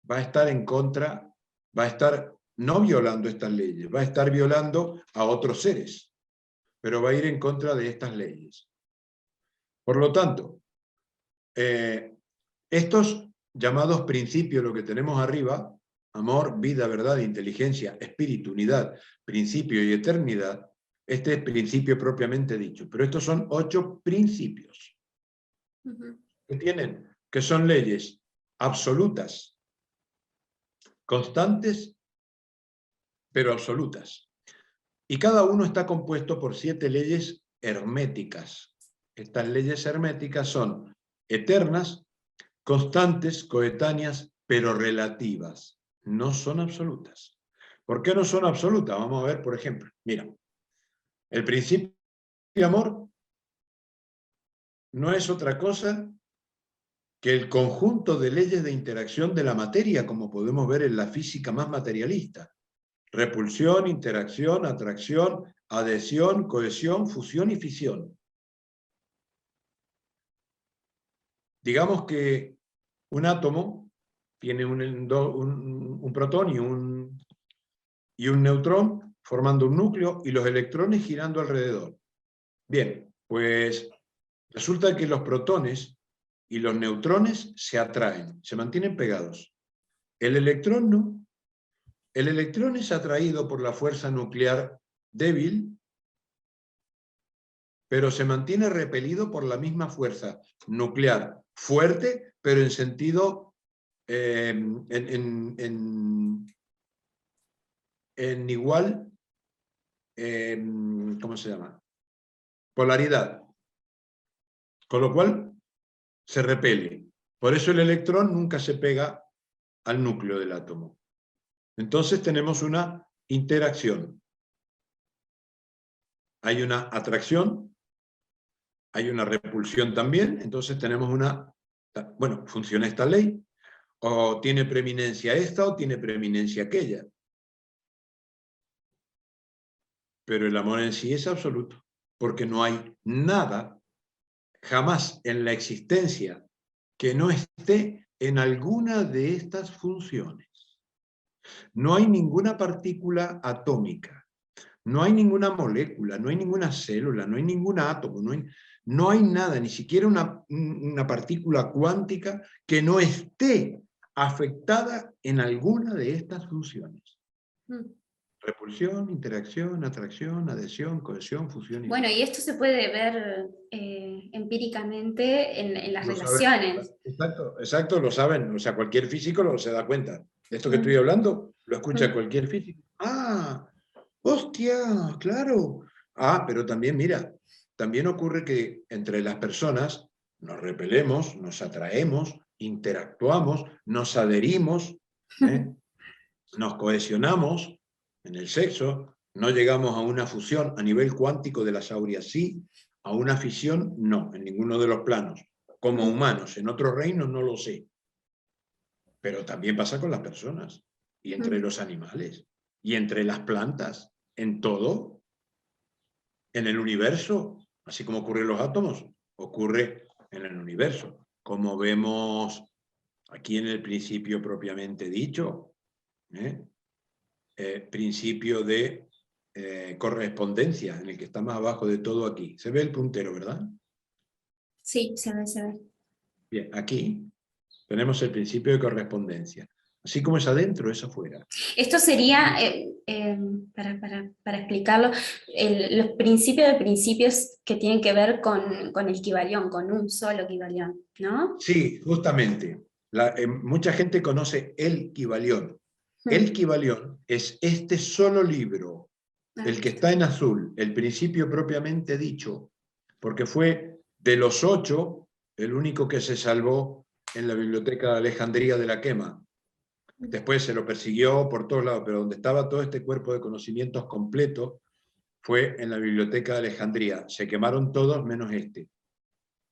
va a estar en contra, va a estar no violando estas leyes, va a estar violando a otros seres, pero va a ir en contra de estas leyes. Por lo tanto, estos llamados principios, lo que tenemos arriba, amor, vida, verdad, inteligencia, espíritu, unidad, principio y eternidad, este es principio propiamente dicho, pero estos son 8 principios que tienen, que son leyes absolutas, constantes, pero absolutas. Y cada uno está compuesto por 7 leyes herméticas. Estas leyes herméticas son eternas, constantes, coetáneas, pero relativas. No son absolutas. ¿Por qué no son absolutas? Vamos a ver, por ejemplo. Mira, el principio de amor no es otra cosa que el conjunto de leyes de interacción de la materia, como podemos ver en la física más materialista. Repulsión, interacción, atracción, adhesión, cohesión, fusión y fisión. Digamos que un átomo tiene un protón y un neutrón formando un núcleo y los electrones girando alrededor. Bien, pues resulta que los protones y los neutrones se atraen, se mantienen pegados. El electrón no. El electrón es atraído por la fuerza nuclear débil, pero se mantiene repelido por la misma fuerza nuclear fuerte, pero en sentido, en igual, ¿cómo se llama? Polaridad. Con lo cual, se repele. Por eso el electrón nunca se pega al núcleo del átomo. Entonces tenemos una interacción. Hay una atracción, hay una repulsión también, entonces tenemos una, bueno, funciona esta ley, o tiene preeminencia esta o tiene preeminencia aquella. Pero el amor en sí es absoluto, porque no hay nada, jamás en la existencia, que no esté en alguna de estas funciones. No hay ninguna partícula atómica, no hay ninguna molécula, no hay ninguna célula, no hay ningún átomo, no hay nada, ni siquiera una partícula cuántica que no esté afectada en alguna de estas funciones. Mm. Repulsión, interacción, atracción, adhesión, cohesión, fusión y... Bueno, y esto se puede ver empíricamente en las Lo saben, relaciones. exacto, exacto, lo saben. O sea, cualquier físico lo se da cuenta. De esto que estoy Mm, hablando, lo escucha mm, cualquier físico. ¡Ah! ¡Hostia! ¡Claro! Ah, pero también, mira, también ocurre que entre las personas nos repelemos, nos atraemos, interactuamos, nos adherimos, ¿eh? Nos cohesionamos en el sexo, no llegamos a una fusión a nivel cuántico de las áureas, sí, a una fisión no, en ninguno de los planos. Como mm, humanos, en otros reinos no lo sé, pero también pasa con las personas y entre mm. los animales y entre las plantas, en todo, en el universo, así como ocurre en los átomos, ocurre en el universo, como vemos aquí en el principio propiamente dicho, ¿eh? Principio de correspondencia, en el que está más abajo de todo aquí. Se ve el puntero, ¿verdad? Sí, se ve, se ve. Bien, aquí tenemos el principio de correspondencia. Así como es adentro, es afuera. Esto sería, para explicarlo, los principios de principios que tienen que ver con el Kybalión, con un solo Kybalión, ¿no? Sí, justamente. Mucha gente conoce el Kybalión. El Mm. Kybalión es este solo libro, Ahí el que está. está en azul, el principio propiamente dicho, porque fue de los 8 el único que se salvó en la biblioteca de Alejandría de la quema. Después se lo persiguió por todos lados, pero donde estaba todo este cuerpo de conocimientos completo fue en la biblioteca de Alejandría. Se quemaron todos menos este.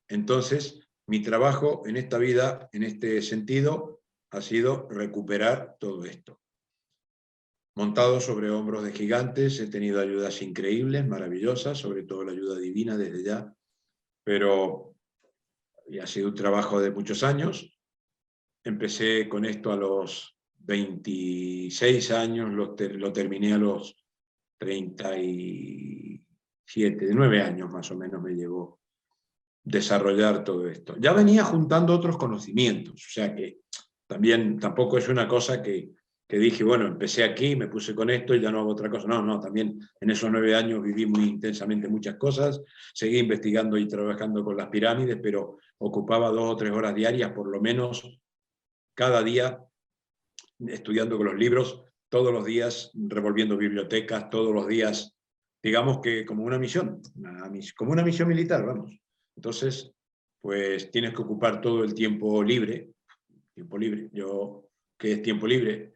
Entonces, mi trabajo en esta vida, en este sentido, ha sido recuperar todo esto. Montado sobre hombros de gigantes, he tenido ayudas increíbles, maravillosas, sobre todo la ayuda divina desde ya, pero ha sido un trabajo de muchos años. Empecé con esto a los 26 años, lo terminé a los 37, 9 años más o menos me llevó desarrollar todo esto. Ya venía juntando otros conocimientos, o sea que también tampoco es una cosa que dije, bueno, empecé aquí, me puse con esto y ya no hago otra cosa. No, no, también en esos 9 años viví muy intensamente muchas cosas, seguí investigando y trabajando con las pirámides, pero ocupaba 2 o 3 horas diarias, por lo menos cada día, estudiando con los libros, todos los días revolviendo bibliotecas, todos los días, digamos que como una misión, como una misión militar, vamos. Entonces, pues tienes que ocupar todo el tiempo libre. Tiempo libre. Yo, ¿qué es tiempo libre?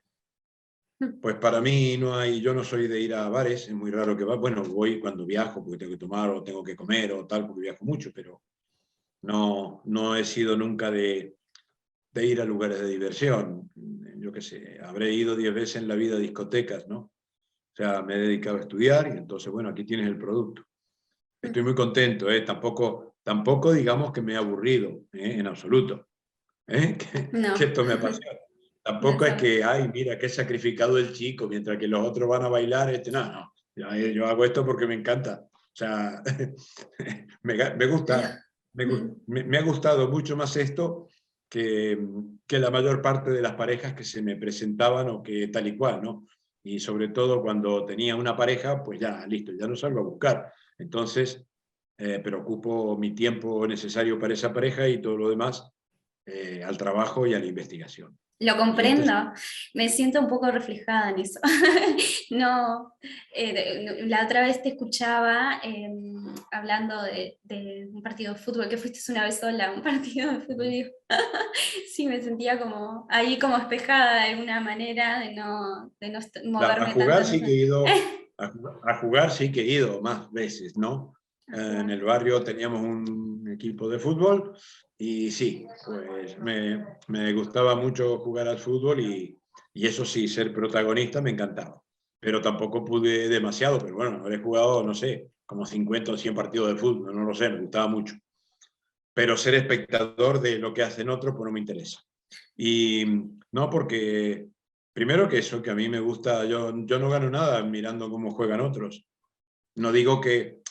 Pues para mí no hay, yo no soy de ir a bares, es muy raro que va. Bueno, voy cuando viajo porque tengo que tomar o tengo que comer o tal, porque viajo mucho, pero no he sido nunca de ir a lugares de diversión. Yo qué sé, habré ido 10 veces en la vida a discotecas, ¿no? O sea, me he dedicado a estudiar y entonces, bueno, aquí tienes el producto. Estoy muy contento, ¿eh? Tampoco digamos que me he aburrido, en absoluto, ¿eh? Que No, esto me apasiona. no Tampoco es sabes. que, ay, mira, qué sacrificado el chico, mientras que los otros van a bailar, no, no. Yo hago esto porque me encanta. O sea, me gusta, me ha gustado mucho más esto que la mayor parte de las parejas que se me presentaban o que tal y cual, ¿no? Y sobre todo cuando tenía una pareja, pues ya, listo, ya no salgo a buscar. Entonces, pero ocupo mi tiempo necesario para esa pareja y todo lo demás al trabajo y a la investigación. Lo Y este es... comprendo, me siento un poco reflejada en eso. No, la otra vez te escuchaba hablando de un partido de fútbol, que fuiste una vez sola a un partido de fútbol, y digo, sí, me sentía como ahí como espejada de alguna manera, de no A moverme tanto jugar en sí eso. que he ido, a jugar sí que he ido más veces, ¿no? A En jugar. el barrio teníamos un equipo de fútbol y sí, pues me gustaba mucho jugar al fútbol y eso sí, ser protagonista me encantaba. Pero tampoco pude demasiado, pero bueno, habré jugado, no sé, como 50 o 100 partidos de fútbol, no lo sé, me gustaba mucho. Pero ser espectador de lo que hacen otros, pues no me interesa. Y no, porque primero que eso, que a mí me gusta, yo no gano nada mirando cómo juegan otros. No digo que,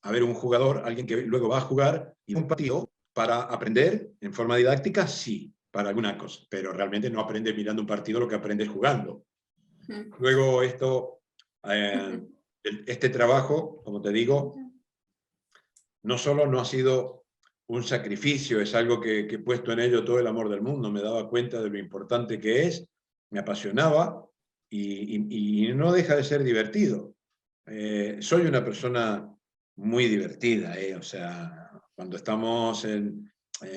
a ver, un jugador, alguien que luego va a jugar y un partido, para aprender en forma didáctica, sí, para alguna cosa, pero realmente no aprendes mirando un partido, lo que aprendes jugando. Luego este trabajo, como te digo, no solo no ha sido un sacrificio, es algo que he puesto en ello todo el amor del mundo, me daba cuenta de lo importante que es, me apasionaba y no deja de ser divertido. Soy una persona muy divertida, o sea, cuando estamos en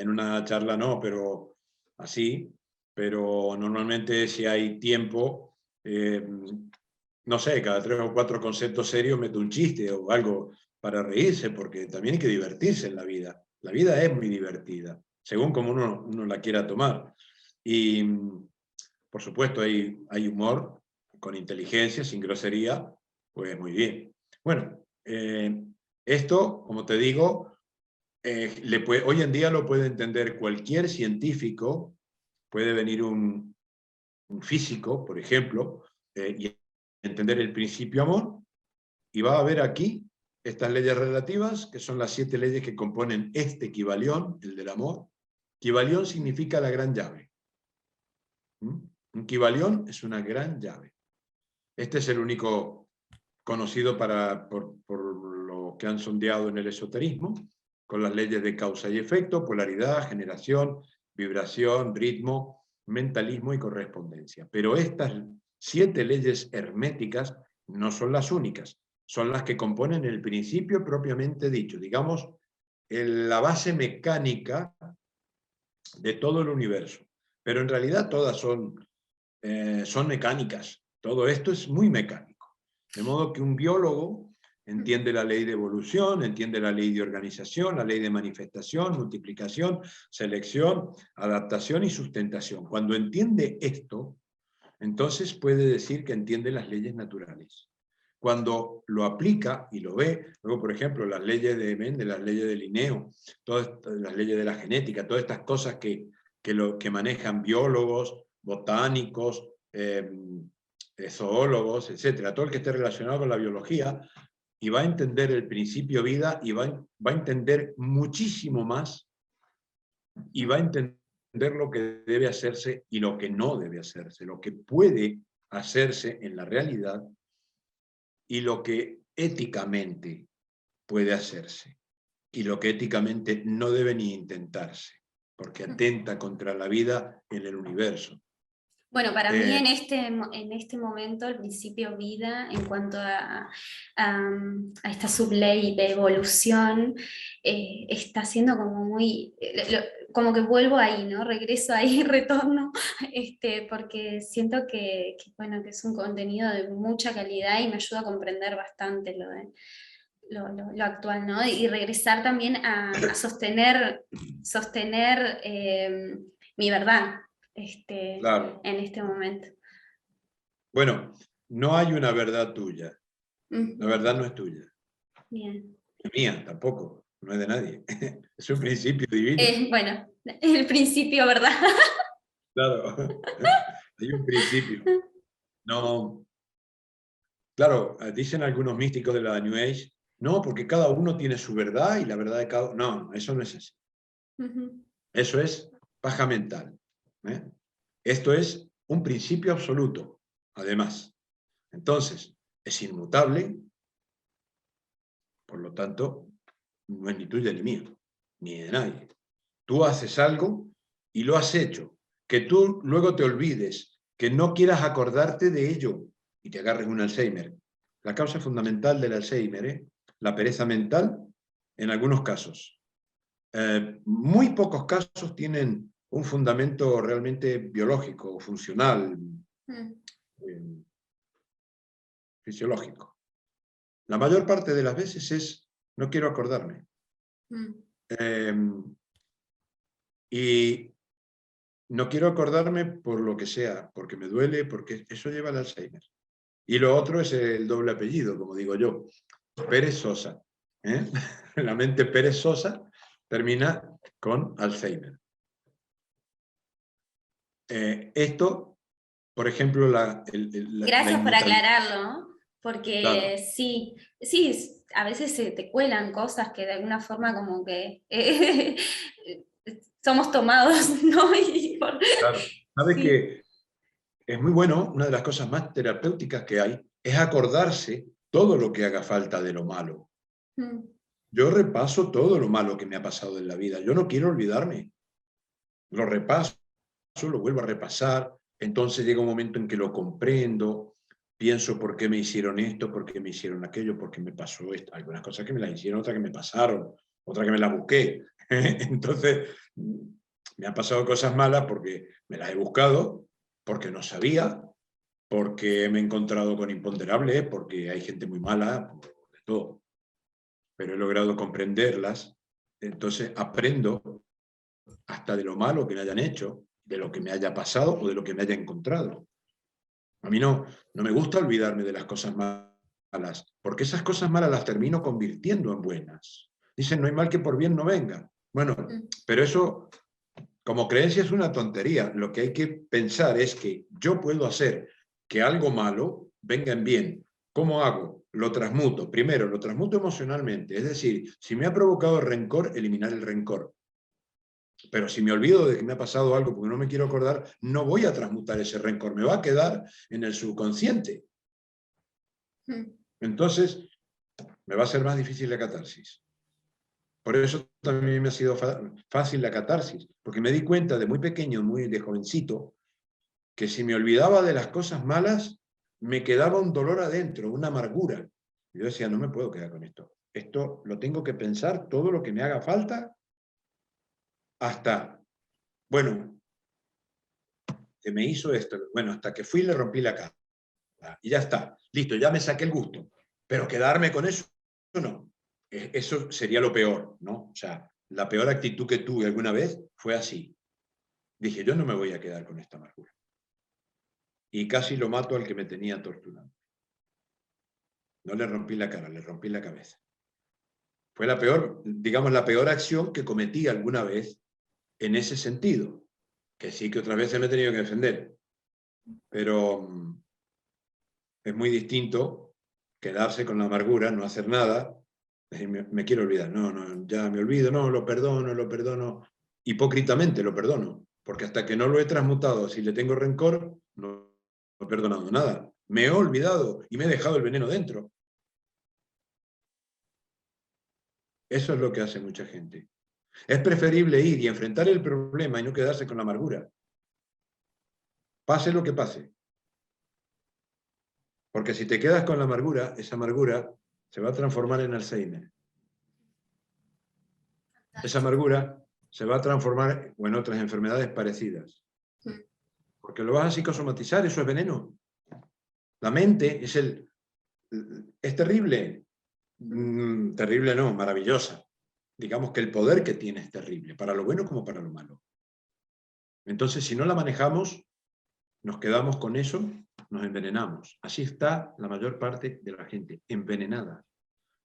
una charla no, pero así, pero normalmente si hay tiempo, no sé, cada 3 o 4 conceptos serios meto un chiste o algo para reírse, porque también hay que divertirse en la vida. La vida es muy divertida, según como uno la quiera tomar. Y, por supuesto, hay humor con inteligencia, sin grosería, pues muy bien. Bueno, esto, como te digo, hoy en día lo puede entender cualquier científico, puede venir un físico, por ejemplo, y entender el principio amor, y va a ver aquí estas leyes relativas, que son las 7 leyes que componen este Kybalión, el del amor. Kybalión significa la gran llave. Un Kybalión es una gran llave. Este es el único conocido por lo que han sondeado en el esoterismo, con las leyes de causa y efecto, polaridad, generación, vibración, ritmo, mentalismo y correspondencia. Pero estas 7 leyes herméticas no son las únicas, son las que componen el principio propiamente dicho, digamos, la base mecánica de todo el universo. Pero en realidad todas son mecánicas. Todo esto es muy mecánico. De modo que un biólogo entiende la ley de evolución, entiende la ley de organización, la ley de manifestación, multiplicación, selección, adaptación y sustentación. Cuando entiende esto, entonces puede decir que entiende las leyes naturales. Cuando lo aplica y lo ve, luego, por ejemplo, las leyes de Mendel, las leyes de Linneo, todas las leyes de la genética, todas estas cosas que manejan biólogos, botánicos, zoólogos, etcétera, todo el que esté relacionado con la biología, y va a entender el principio vida y va a entender muchísimo más, y va a entender lo que debe hacerse y lo que no debe hacerse, lo que puede hacerse en la realidad y lo que éticamente puede hacerse y lo que éticamente no debe ni intentarse, porque atenta contra la vida en el universo. Bueno, para mí en este momento el principio vida en cuanto a esta subley de evolución está siendo como muy, como que vuelvo ahí, ¿no? Regreso ahí, retorno, porque siento bueno, que es un contenido de mucha calidad y me ayuda a comprender bastante lo actual, ¿no? Y regresar también a sostener mi verdad. Claro. En este momento. Bueno, no hay una verdad tuya. La verdad no es tuya. Bien. Es mía tampoco, no es de nadie. Es un principio divino. Bueno, el principio, ¿verdad? Claro, hay un principio. No, claro, dicen algunos místicos de la New Age, no, porque cada uno tiene su verdad y la verdad de cada uno. No, eso no es así. Eso es paja mental. Esto es un principio absoluto, además. Entonces, es inmutable, por lo tanto, no es ni tuyo ni mío, ni de nadie. Tú haces algo y lo has hecho. Que tú luego te olvides, que no quieras acordarte de ello y te agarres un Alzheimer. La causa fundamental del Alzheimer, la pereza mental, en algunos casos. Muy pocos casos tienen un fundamento realmente biológico, funcional, fisiológico. La mayor parte de las veces es, no quiero acordarme. Y no quiero acordarme por lo que sea, porque me duele, porque eso lleva al Alzheimer. Y lo otro es el doble apellido, como digo yo, perezosa. La mente perezosa termina con Alzheimer. Esto, por ejemplo, la Gracias por inmutabilidad. aclararlo, ¿no? Porque Claro. sí, a veces se te cuelan cosas que de alguna forma como que somos tomados, ¿no? Claro. ¿Sabe Sí. que es muy bueno? Una de las cosas más terapéuticas que hay es acordarse todo lo que haga falta de lo malo. Mm, Yo repaso todo lo malo que me ha pasado en la vida. Yo no quiero olvidarme. Lo repaso, lo vuelvo a repasar. Entonces llega un momento en que lo comprendo. Pienso por qué me hicieron esto, por qué me hicieron aquello, por qué me pasó esto. Algunas cosas que me las hicieron, otras que me pasaron, otras que me las busqué. Entonces, me han pasado cosas malas porque me las he buscado, porque no sabía, porque me he encontrado con imponderables, porque hay gente muy mala, de todo. Pero he logrado comprenderlas. Entonces aprendo hasta de lo malo que me hayan hecho, de lo que me haya pasado o de lo que me haya encontrado. A mí no me gusta olvidarme de las cosas malas, porque esas cosas malas las termino convirtiendo en buenas. Dicen, no hay mal que por bien no venga. Bueno, mm, pero eso como creencia es una tontería. Lo que hay que pensar es que yo puedo hacer que algo malo venga en bien. ¿Cómo hago? Lo transmuto. Primero, lo transmuto emocionalmente. Es decir, si me ha provocado rencor, eliminar el rencor. Pero si me olvido de que me ha pasado algo porque no me quiero acordar, no voy a transmutar ese rencor, me va a quedar en el subconsciente. mm. Entonces, me va a ser más difícil la catarsis. Por eso también me ha sido fácil la catarsis, porque me di cuenta de muy pequeño, muy de jovencito, que si me olvidaba de las cosas malas, me quedaba un dolor adentro, una amargura. Y yo decía, no me puedo quedar con esto. Esto lo tengo que pensar todo lo que me haga falta hasta, bueno, que me hizo esto, bueno, hasta que fui y le rompí la cara. Y ya está, listo, ya me saqué el gusto. Pero quedarme con eso, no. Eso sería lo peor, ¿no? O sea, la peor actitud que tuve alguna vez fue así. Dije, yo no me voy a quedar con esta amargura. Y casi lo mato al que me tenía torturando. No le rompí la cara, le rompí la cabeza. Fue la peor, digamos, la peor acción que cometí alguna vez en ese sentido. Que sí que otras veces me he tenido que defender. Pero es muy distinto quedarse con la amargura, no hacer nada, decir, me quiero olvidar, no, ya me olvido, no, lo perdono, hipócritamente lo perdono, porque hasta que no lo he transmutado, si le tengo rencor, no he perdonado nada. Me he olvidado y me he dejado el veneno dentro. Eso es lo que hace mucha gente. Es preferible ir y enfrentar el problema y no quedarse con la amargura. Pase lo que pase. Porque si te quedas con la amargura, esa amargura se va a transformar en Alzheimer. Esa amargura se va a transformar en otras enfermedades parecidas. Mm. Porque lo vas a psicosomatizar, eso es veneno. La mente es terrible. Terrible no, maravillosa. Digamos que el poder que tiene es terrible, para lo bueno como para lo malo. Entonces, si no la manejamos, nos quedamos con eso, nos envenenamos. Así está la mayor parte de la gente, envenenada,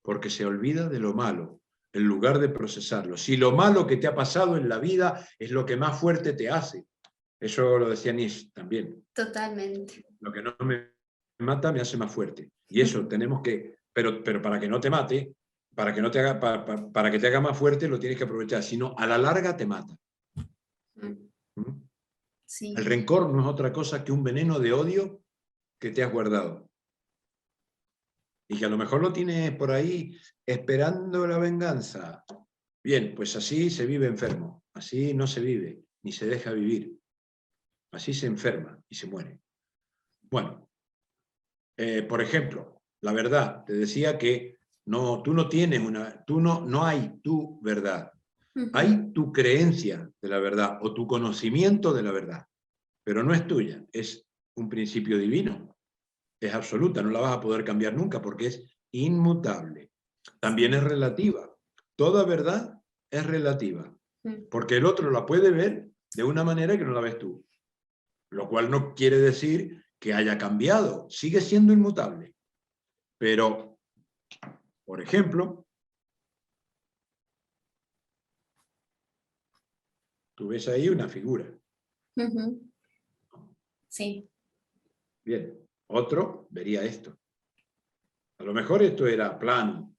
porque se olvida de lo malo, en lugar de procesarlo. Si lo malo que te ha pasado en la vida es lo que más fuerte te hace, eso lo decía Nietzsche también, Totalmente. lo que no me mata me hace más fuerte. Y eso tenemos que, pero para que no te mate, para que, no te haga, para que te haga más fuerte, lo tienes que aprovechar, si no, a la larga te mata. Mm, ¿Mm? El sí, rencor no es otra cosa que un veneno de odio que te has guardado. Y que a lo mejor lo tienes por ahí esperando la venganza. Bien, pues así se vive enfermo, así no se vive, ni se deja vivir. Así se enferma y se muere. Bueno, por ejemplo, la verdad, te decía que no, tú no tienes una, no hay tu verdad. ujú, Hay tu creencia de la verdad o tu conocimiento de la verdad, pero no es tuya, es un principio divino, es absoluta, no la vas a poder cambiar nunca porque es inmutable. También es relativa. Toda verdad es relativa, mm, porque el otro la puede ver de una manera que no la ves tú, lo cual no quiere decir que haya cambiado, sigue siendo inmutable. Pero, por ejemplo, tú ves ahí una figura. ujú, sí, Bien, otro vería esto. A lo mejor esto era plano,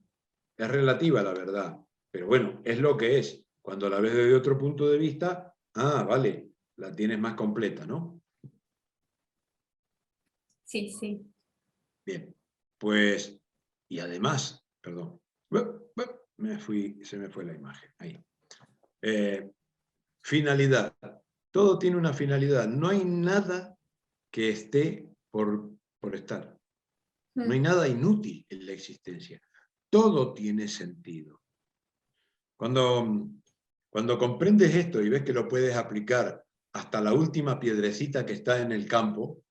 Es relativa la verdad, pero bueno, es lo que es. Cuando la ves desde otro punto de vista, vale, la tienes más completa, ¿no? Sí, sí. Bien, pues, y además, perdón, se me fue la imagen, ahí. Finalidad. Todo tiene una finalidad. No hay nada que esté por estar. No hay nada inútil en la existencia. Todo tiene sentido. Cuando comprendes esto y ves que lo puedes aplicar hasta la última piedrecita que está en el campo,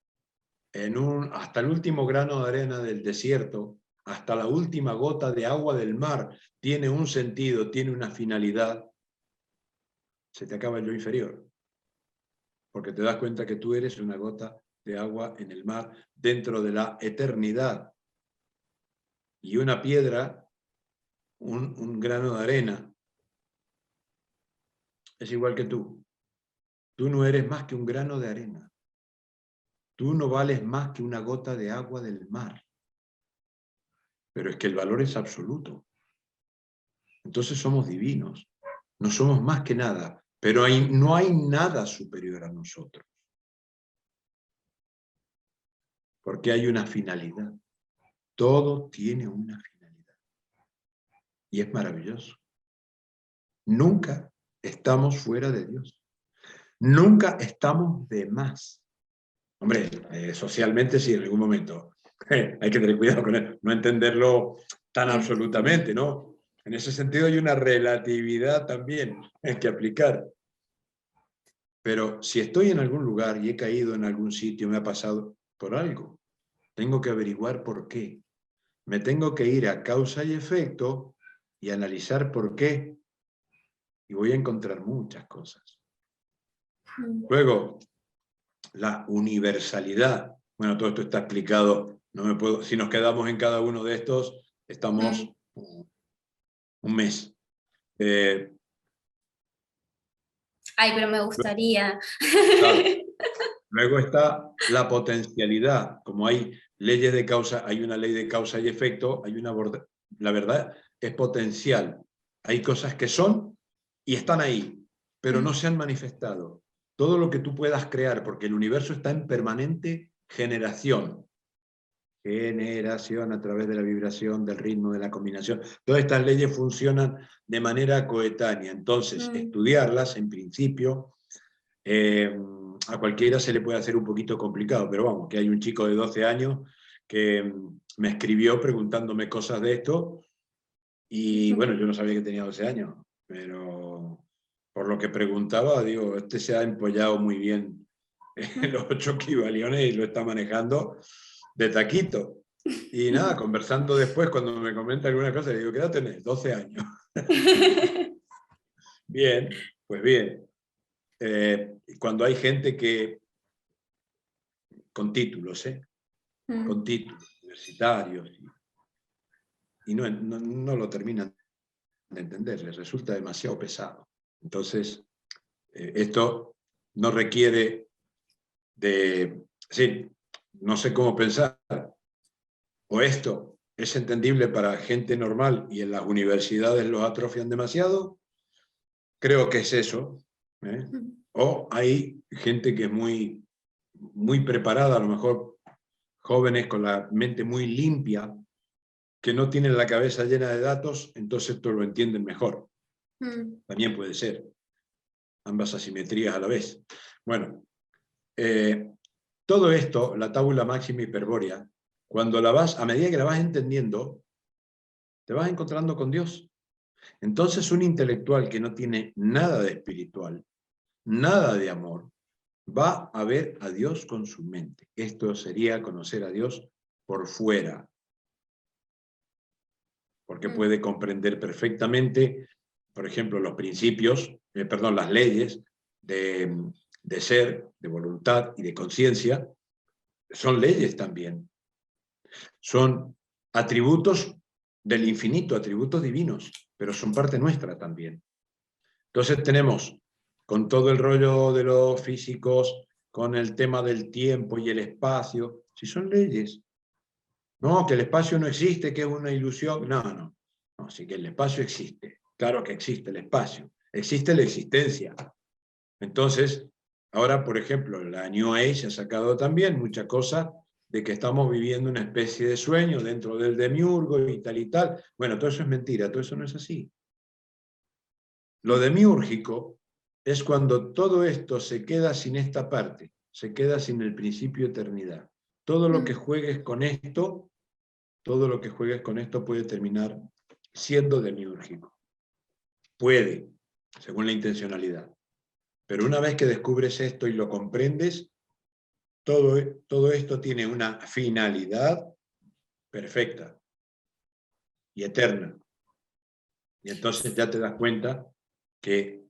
hasta el último grano de arena del desierto, hasta la última gota de agua del mar, tiene un sentido, tiene una finalidad, se te acaba el yo inferior. Porque te das cuenta que tú eres una gota de agua en el mar dentro de la eternidad. Y una piedra, un grano de arena, es igual que tú. Tú no eres más que un grano de arena. Tú no vales más que una gota de agua del mar. Pero es que el valor es absoluto. Entonces somos divinos. No somos más que nada. Pero no hay nada superior a nosotros. Porque hay una finalidad. Todo tiene una finalidad. Y es maravilloso. Nunca estamos fuera de Dios. Nunca estamos de más. Hombre, socialmente sí, en algún momento. Hay que tener cuidado con él, no entenderlo tan absolutamente, ¿no? En ese sentido hay una relatividad también que aplicar. Pero si estoy en algún lugar y he caído en algún sitio, me ha pasado por algo, tengo que averiguar por qué. Me tengo que ir a causa y efecto y analizar por qué. Y voy a encontrar muchas cosas. Luego, la universalidad. Bueno, todo esto está explicado. Si nos quedamos en cada uno de estos, estamos un mes. Ay, pero me gustaría. Claro. Luego está la potencialidad. Como hay leyes de causa, hay una ley de causa y efecto, la verdad es potencial. Hay cosas que son y están ahí, pero no se han manifestado. Todo lo que tú puedas crear, porque el universo está en permanente generación. Generación a través de la vibración, del ritmo, de la combinación. Todas estas leyes funcionan de manera coetánea. Entonces, estudiarlas, en principio, a cualquiera se le puede hacer un poquito complicado, pero vamos, que hay un chico de 12 años que me escribió preguntándome cosas de esto y bueno, yo no sabía que tenía 12 años, pero por lo que preguntaba, digo, este se ha empollado muy bien en los 8 equivaliones y lo está manejando de taquito. Y nada, conversando después, cuando me comenta alguna cosa, le digo, ¿qué edad tenés? 12 años. Bien, pues bien. Cuando hay gente que, con títulos, con títulos universitarios, y no lo terminan de entender, les resulta demasiado pesado. Entonces, esto no requiere sí, no sé cómo pensar, o esto es entendible para gente normal y en las universidades los atrofian demasiado, creo que es eso, o hay gente que es muy, muy preparada, a lo mejor jóvenes con la mente muy limpia, que no tienen la cabeza llena de datos, entonces esto lo entienden mejor. También puede ser, ambas asimetrías a la vez. Bueno, todo esto, la tabula máxima hiperbórea, a medida que la vas entendiendo, te vas encontrando con Dios. Entonces un intelectual que no tiene nada de espiritual, nada de amor, va a ver a Dios con su mente. Esto sería conocer a Dios por fuera, porque puede comprender perfectamente, por ejemplo, los principios, las leyes de ser, de voluntad y de conciencia, son leyes también. Son atributos del infinito, atributos divinos, pero son parte nuestra también. Entonces tenemos, con todo el rollo de los físicos, con el tema del tiempo y el espacio, si son leyes. No, que el espacio no existe, que es una ilusión. No, no. No, así que el espacio existe. Claro que existe el espacio. Existe la existencia. Entonces, ahora, por ejemplo, la New Age ha sacado también mucha cosa de que estamos viviendo una especie de sueño dentro del demiurgo y tal y tal. Bueno, todo eso es mentira, todo eso no es así. Lo demiúrgico es cuando todo esto se queda sin esta parte, se queda sin el principio eternidad. Todo lo que juegues con esto, todo lo que juegues con esto puede terminar siendo demiúrgico. Puede, según la intencionalidad. Pero una vez que descubres esto y lo comprendes, todo esto tiene una finalidad perfecta y eterna. Y entonces ya te das cuenta que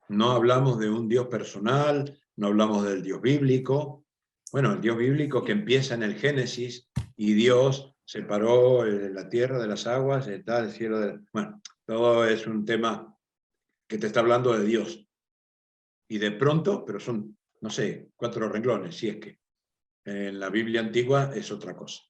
no hablamos de un Dios personal, no hablamos del Dios bíblico. Bueno, el Dios bíblico que empieza en el Génesis y Dios separó la tierra de las aguas, está el cielo de... Bueno, todo es un tema que te está hablando de Dios. Y de pronto, pero son, no sé, 4 renglones, si es que. En la Biblia antigua es otra cosa.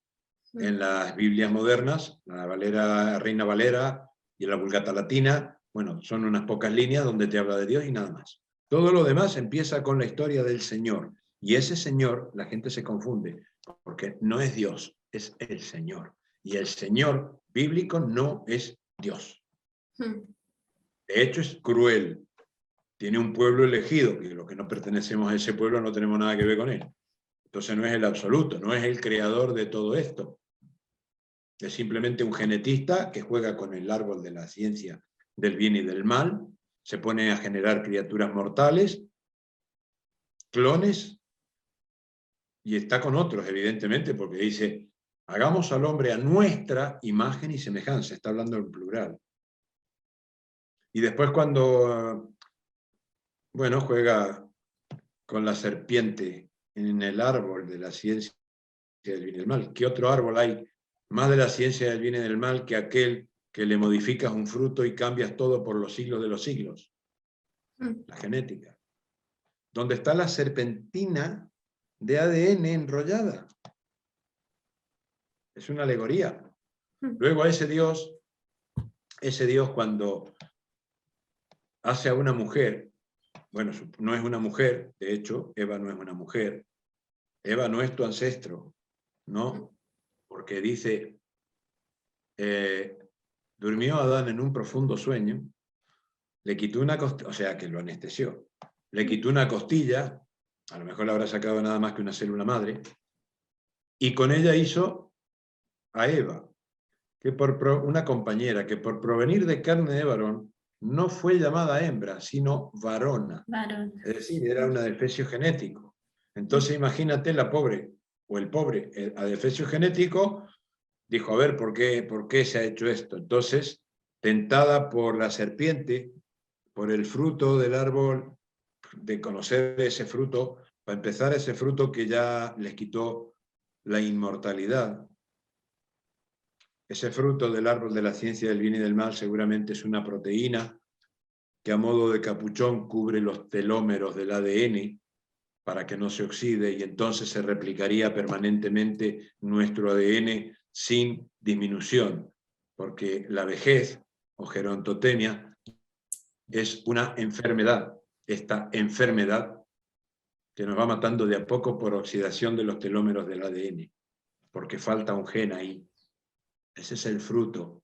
En las Biblias modernas, la Valera, Reina Valera y la Vulgata Latina, bueno, son unas pocas líneas donde te habla de Dios y nada más. Todo lo demás empieza con la historia del Señor. Y ese Señor, la gente se confunde, porque no es Dios, es el Señor. Y el Señor bíblico no es Dios. De hecho, es cruel. Tiene un pueblo elegido, que los que no pertenecemos a ese pueblo no tenemos nada que ver con él. Entonces no es el absoluto, no es el creador de todo esto. Es simplemente un genetista que juega con el árbol de la ciencia del bien y del mal, se pone a generar criaturas mortales, clones, y está con otros, evidentemente, porque dice, hagamos al hombre a nuestra imagen y semejanza, está hablando en plural. Y después cuando, bueno, juega con la serpiente en el árbol de la ciencia del bien y del mal. ¿Qué otro árbol hay más de la ciencia del bien y del mal que aquel que le modificas un fruto y cambias todo por los siglos de los siglos? La genética. Donde está la serpentina de ADN enrollada. Es una alegoría. Luego ese Dios cuando hace a una mujer, bueno, no es una mujer, de hecho, Eva no es una mujer, Eva no es tu ancestro, ¿no? Porque dice, durmió Adán en un profundo sueño, le quitó una costilla, o sea, que lo anestesió, le quitó una costilla, a lo mejor le habrá sacado nada más que una célula madre, y con ella hizo a Eva, que una compañera que por provenir de carne de varón no fue llamada hembra, sino varona. Varón. Es decir, era una defecio genético. Entonces imagínate la pobre, o el pobre a defecio genético, dijo, a ver, ¿por qué se ha hecho esto? Entonces, tentada por la serpiente, por el fruto del árbol, de conocer ese fruto, para empezar ese fruto que ya les quitó la inmortalidad. Ese fruto del árbol de la ciencia del bien y del mal seguramente es una proteína que a modo de capuchón cubre los telómeros del ADN para que no se oxide y entonces se replicaría permanentemente nuestro ADN sin disminución, porque la vejez o gerontotenia es una enfermedad, esta enfermedad que nos va matando de a poco por oxidación de los telómeros del ADN, porque falta un gen ahí. Ese es el fruto.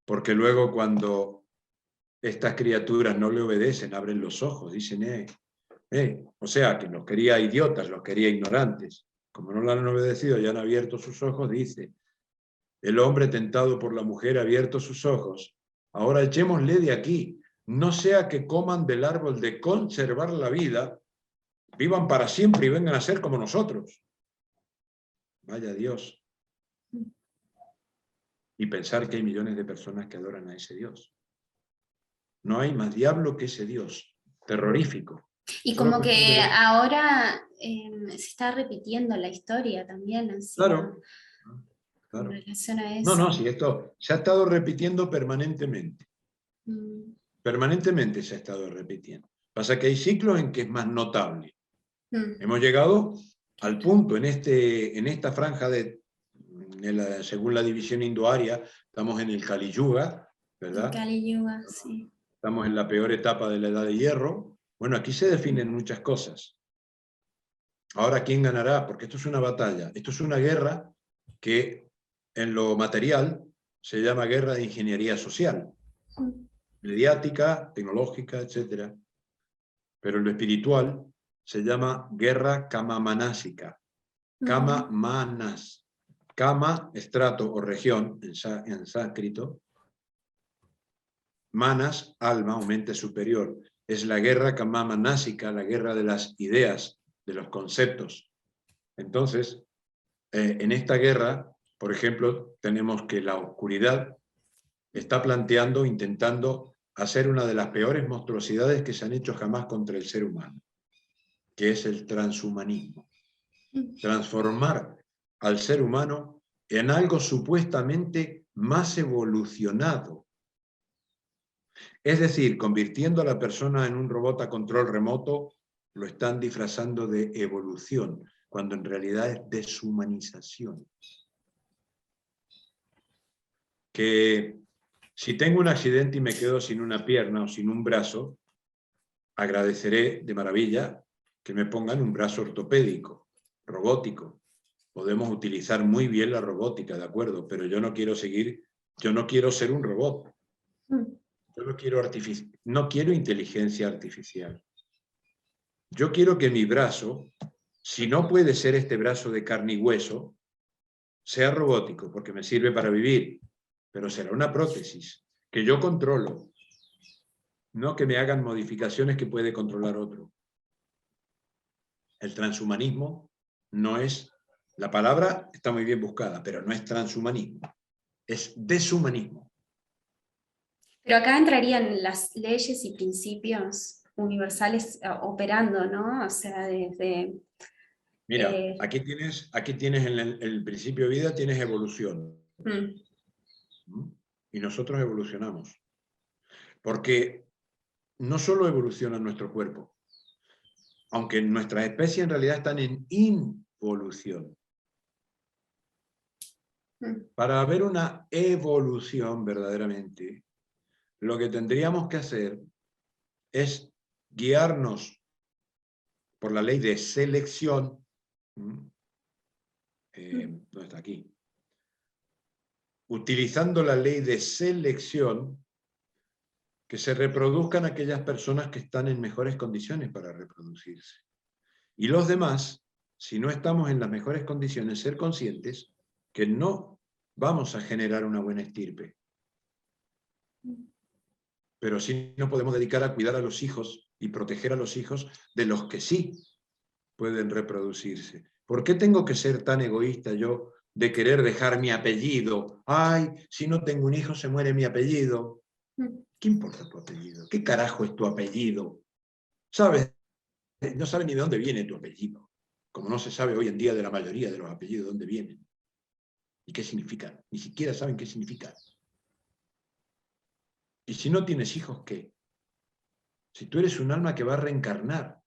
Porque luego cuando estas criaturas no le obedecen, abren los ojos, dicen, o sea, que los quería idiotas, los quería ignorantes. Como no lo han obedecido y han abierto sus ojos, dice, el hombre tentado por la mujer ha abierto sus ojos. Ahora echémosle de aquí, no sea que coman del árbol de conservar la vida, vivan para siempre y vengan a ser como nosotros. Vaya Dios. Y pensar que hay millones de personas que adoran a ese Dios. No hay más diablo que ese Dios, terrorífico. Y Solo como cuestión que de... ahora se está repitiendo la historia también, así, Claro, con claro. relación a No, eso. sí, esto se ha estado repitiendo permanentemente. Permanentemente se ha estado repitiendo. Pasa que hay ciclos en que es más notable. Hemos llegado al punto en esta franja de según la división indoaria, estamos en el Kali Yuga, ¿verdad? El Kali Yuga, sí. Estamos en la peor etapa de la Edad de Hierro. Bueno, aquí se definen muchas cosas. Ahora, ¿quién ganará? Porque esto es una batalla, esto es una guerra que en lo material se llama guerra de ingeniería social, mediática, tecnológica, etc. Pero en lo espiritual se llama guerra kama-manásica. Kama manas. Kama, estrato o región en sánscrito. Manas, alma o mente superior. Es la guerra kama-manásica, la guerra de las ideas, de los conceptos. Entonces, en esta guerra, por ejemplo, tenemos que la oscuridad está planteando, intentando hacer una de las peores monstruosidades que se han hecho jamás contra el ser humano, que es el transhumanismo. Transformar al ser humano en algo supuestamente más evolucionado. Es decir, convirtiendo a la persona en un robot a control remoto, lo están disfrazando de evolución, cuando en realidad es deshumanización. Que si tengo un accidente y me quedo sin una pierna o sin un brazo, agradeceré de maravilla que me pongan un brazo ortopédico, robótico. Podemos utilizar muy bien la robótica, de acuerdo, pero yo no quiero ser un robot. Yo no quiero inteligencia artificial. Yo quiero que mi brazo, si no puede ser este brazo de carne y hueso, sea robótico, porque me sirve para vivir, pero será una prótesis que yo controlo, no que me hagan modificaciones que puede controlar otro. El transhumanismo no es, la palabra está muy bien buscada, pero no es transhumanismo, es deshumanismo. Pero acá entrarían las leyes y principios universales operando, ¿no? O sea, desde... Mira, aquí tienes en el principio de vida, tienes evolución. Y nosotros evolucionamos. Porque no solo evoluciona nuestro cuerpo, aunque nuestras especies en realidad están en involución. Para haber una evolución verdaderamente, lo que tendríamos que hacer es guiarnos por la ley de selección. ¿Dónde está aquí? Utilizando la ley de selección, que se reproduzcan aquellas personas que están en mejores condiciones para reproducirse. Y los demás, si no estamos en las mejores condiciones, ser conscientes que no vamos a generar una buena estirpe. Pero sí nos podemos dedicar a cuidar a los hijos y proteger a los hijos de los que sí pueden reproducirse. ¿Por qué tengo que ser tan egoísta yo de querer dejar mi apellido? Ay, si no tengo un hijo se muere mi apellido. ¿Qué importa tu apellido? ¿Qué carajo es tu apellido? ¿Sabes? No sabes ni de dónde viene tu apellido. Como no se sabe hoy en día de la mayoría de los apellidos de dónde vienen. ¿Y qué significan? Ni siquiera saben qué significa. Y si no tienes hijos, ¿qué? Si tú eres un alma que va a reencarnar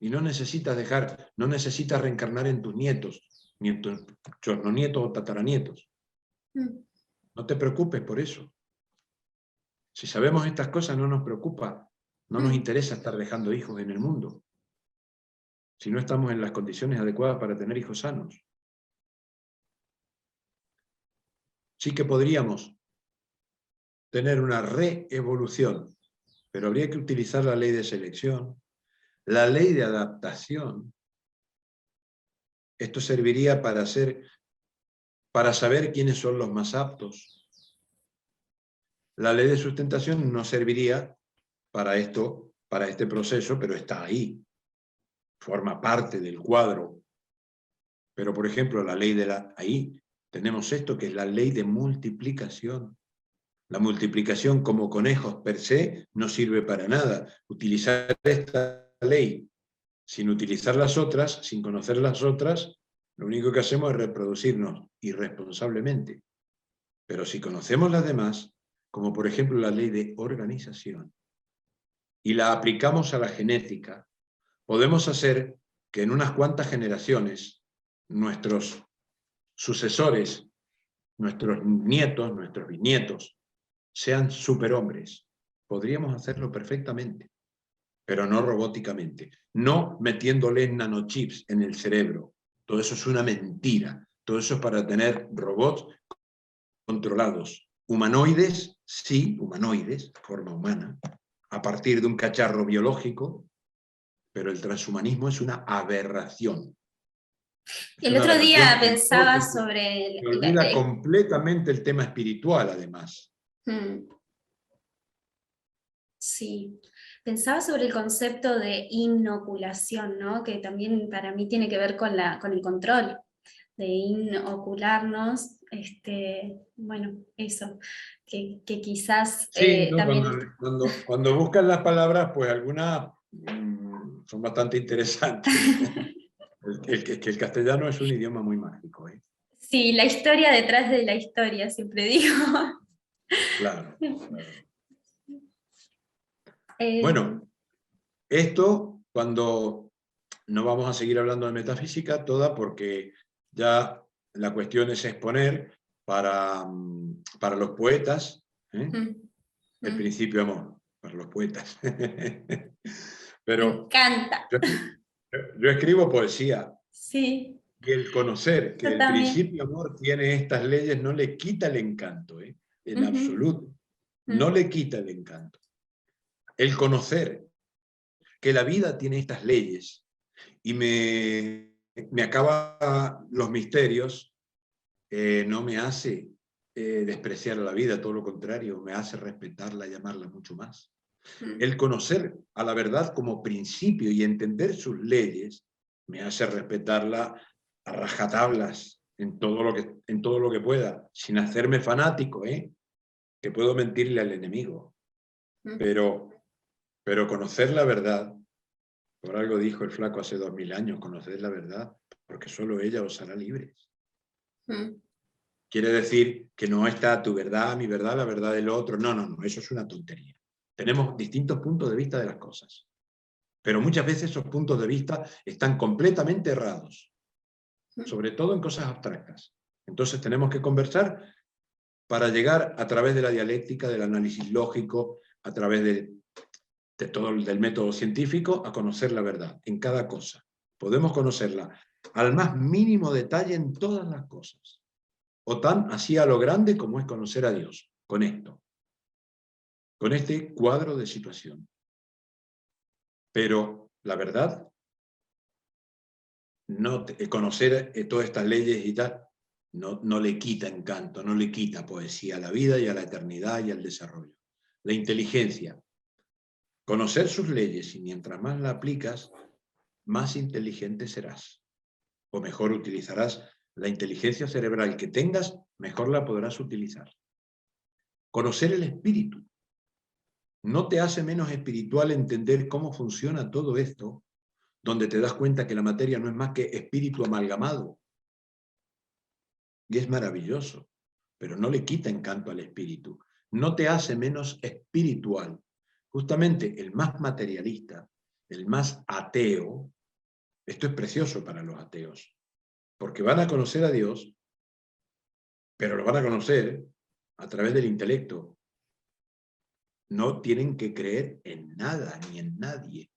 y no necesitas reencarnar en tus nietos, ni en tus chornonietos o tataranietos. No te preocupes por eso. Si sabemos estas cosas no nos preocupa, no nos interesa estar dejando hijos en el mundo, si no estamos en las condiciones adecuadas para tener hijos sanos. Sí que podríamos tener una reevolución, pero habría que utilizar la ley de selección, la ley de adaptación. Esto serviría para saber quiénes son los más aptos. La ley de sustentación no serviría para esto, para este proceso, pero está ahí. Forma parte del cuadro. Pero, por ejemplo, ahí tenemos esto que es la ley de multiplicación. La multiplicación como conejos per se no sirve para nada. Utilizar esta ley sin utilizar las otras, sin conocer las otras, lo único que hacemos es reproducirnos irresponsablemente. Pero si conocemos las demás, como por ejemplo la ley de organización, y la aplicamos a la genética, podemos hacer que en unas cuantas generaciones nuestros sucesores, nuestros nietos, nuestros bisnietos, sean superhombres. Podríamos hacerlo perfectamente, pero no robóticamente, no metiéndoles nanochips en el cerebro. Todo eso es una mentira. Todo eso es para tener robots controlados. Humanoides, sí, humanoides, forma humana, a partir de un cacharro biológico, pero el transhumanismo es una aberración. Es El una otro día aberración pensaba porque sobre... se olvida completamente el tema espiritual, además. Sí, pensaba sobre el concepto de inoculación, ¿no? Que también para mí tiene que ver con el control, de inocularnos, bueno, eso, que quizás Sí, ¿no? también... Cuando buscas las palabras, pues algunas son bastante interesantes. Que el castellano es un idioma muy mágico, ¿eh? Sí, la historia detrás de la historia, siempre digo. Claro, claro. Em, Bueno, esto cuando no vamos a seguir hablando de metafísica toda porque ya la cuestión es exponer para los poetas, ¿eh? El principio de amor, para los poetas. Me Pero encanta. yo escribo poesía Sí, y el conocer que yo el también. principio de amor tiene estas leyes no le quita el encanto, ¿eh? En Ujú, absoluto. No mm, le quita el encanto. El conocer que la vida tiene estas leyes y me acaba los misterios, no me hace despreciar la vida, todo lo contrario, me hace respetarla y amarla mucho más. mm, El conocer a la verdad como principio y entender sus leyes me hace respetarla a rajatablas en todo lo que pueda, sin hacerme fanático, que puedo mentirle al enemigo. mm, Pero conocer la verdad, por algo dijo el flaco hace 2000 años, conocer la verdad, porque solo ella os hará libres. mm. Quiere decir que no está tu verdad, mi verdad, la verdad del otro. No, no, no, eso es una tontería. Tenemos distintos puntos de vista de las cosas. Pero muchas veces esos puntos de vista están completamente errados, sobre todo en cosas abstractas. Entonces tenemos que conversar para llegar a través de la dialéctica, del análisis lógico, a través de todo del método científico, a conocer la verdad en cada cosa. Podemos conocerla al más mínimo detalle en todas las cosas. O tan así a lo grande como es conocer a Dios, con esto, con este cuadro de situación. Pero la verdad, no conocer todas estas leyes y tal, no le quita encanto, no le quita poesía a la vida y a la eternidad y al desarrollo. La inteligencia, conocer sus leyes y mientras más la aplicas, más inteligente serás. O mejor utilizarás la inteligencia cerebral que tengas, mejor la podrás utilizar. Conocer el espíritu. No te hace menos espiritual entender cómo funciona todo esto, donde te das cuenta que la materia no es más que espíritu amalgamado. Y es maravilloso, pero no le quita encanto al espíritu. No te hace menos espiritual. Justamente el más materialista, el más ateo, esto es precioso para los ateos, porque van a conocer a Dios, pero lo van a conocer a través del intelecto. No tienen que creer en nada ni en nadie.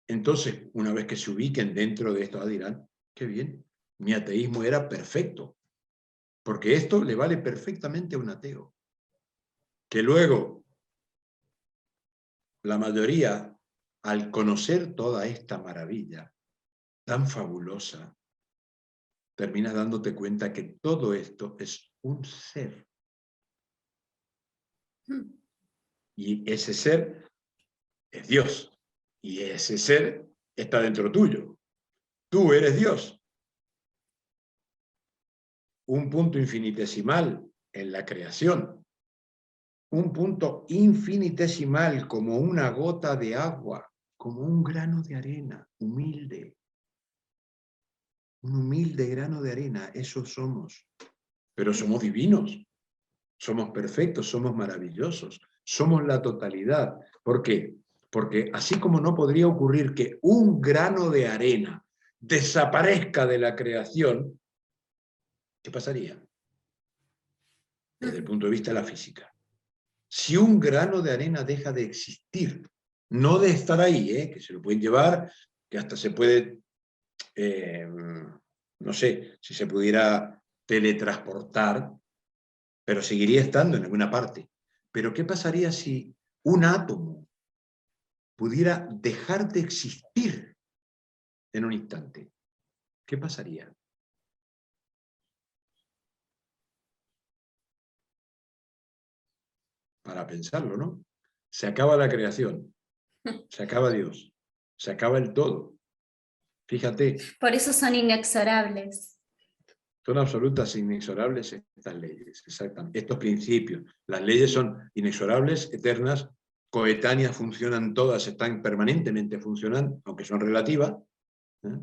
Entonces, una vez que se ubiquen dentro de esto, dirán, qué bien, mi ateísmo era perfecto, porque esto le vale perfectamente a un ateo. Que luego, la mayoría, al conocer toda esta maravilla tan fabulosa, terminas dándote cuenta que todo esto es un ser. Y ese ser es Dios. Y ese ser está dentro tuyo. Tú eres Dios. Un punto infinitesimal en la creación. Un punto infinitesimal como una gota de agua, como un grano de arena, humilde. Un humilde grano de arena, eso somos. Pero somos divinos, somos perfectos, somos maravillosos, somos la totalidad. ¿Por qué? Porque así como no podría ocurrir que un grano de arena desaparezca de la creación, ¿Qué pasaría? Desde el punto de vista de la física. Si un grano de arena deja de existir, no de estar ahí, que se lo pueden llevar, que hasta se puede, no sé, si se pudiera teletransportar, pero seguiría estando en alguna parte. Pero ¿qué pasaría si un átomo pudiera dejar de existir en un instante? ¿Qué pasaría? Para pensarlo, ¿no? Se acaba la creación, se acaba Dios, se acaba el todo. Fíjate, Por eso son inexorables. son absolutas e inexorables estas leyes, exactamente. Estos principios. Las leyes son inexorables, eternas, coetáneas, funcionan todas, están permanentemente funcionando, aunque son relativas, ¿eh?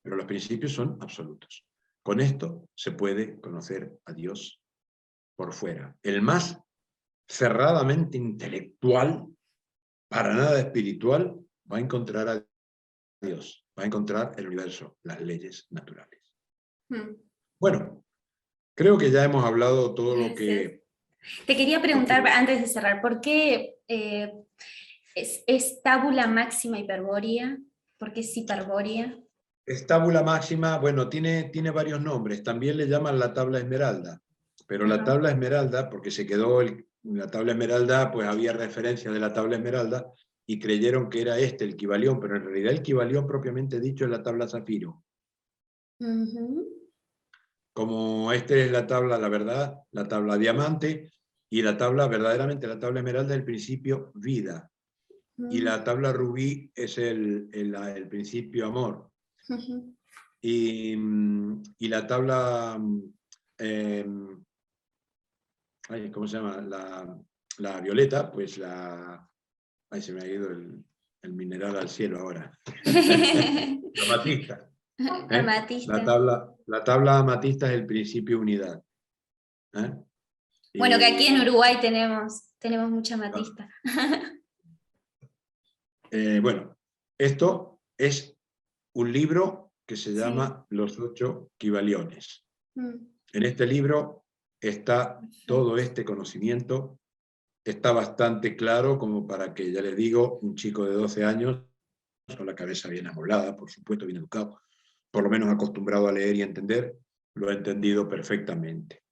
Pero los principios son absolutos. Con esto se puede conocer a Dios por fuera. El más cerradamente intelectual, para nada espiritual, va a encontrar a Dios, va a encontrar el universo, las leyes naturales. Bueno, creo que ya hemos hablado todo lo que... Te quería preguntar, antes de cerrar, ¿por qué es tábula máxima hiperbórea? ¿Por qué es hiperbórea? Es tábula máxima, bueno, tiene varios nombres. También le llaman la tabla esmeralda. Pero la tabla esmeralda, porque se quedó la tabla esmeralda, pues había referencia de la tabla esmeralda y creyeron que era el Kybalión, pero en realidad el Kybalión propiamente dicho es la tabla zafiro. Como es la tabla, la verdad, la tabla diamante, y la tabla, verdaderamente la tabla esmeralda es el principio vida. Y la tabla rubí es el principio amor. Y la tabla, ¿cómo se llama? La violeta, pues ahí se me ha ido el mineral al cielo ahora. La amatista. Amatista. La tabla amatista es el principio unidad. Bueno, que aquí en Uruguay tenemos mucha amatista. Bueno, esto es un libro que se llama Los 8 Kybaliones. En este libro está todo este conocimiento, está bastante claro como para que, ya les digo, un chico de 12 años, con la cabeza bien amoblada, por supuesto bien educado, por lo menos acostumbrado a leer y entender, lo ha entendido perfectamente.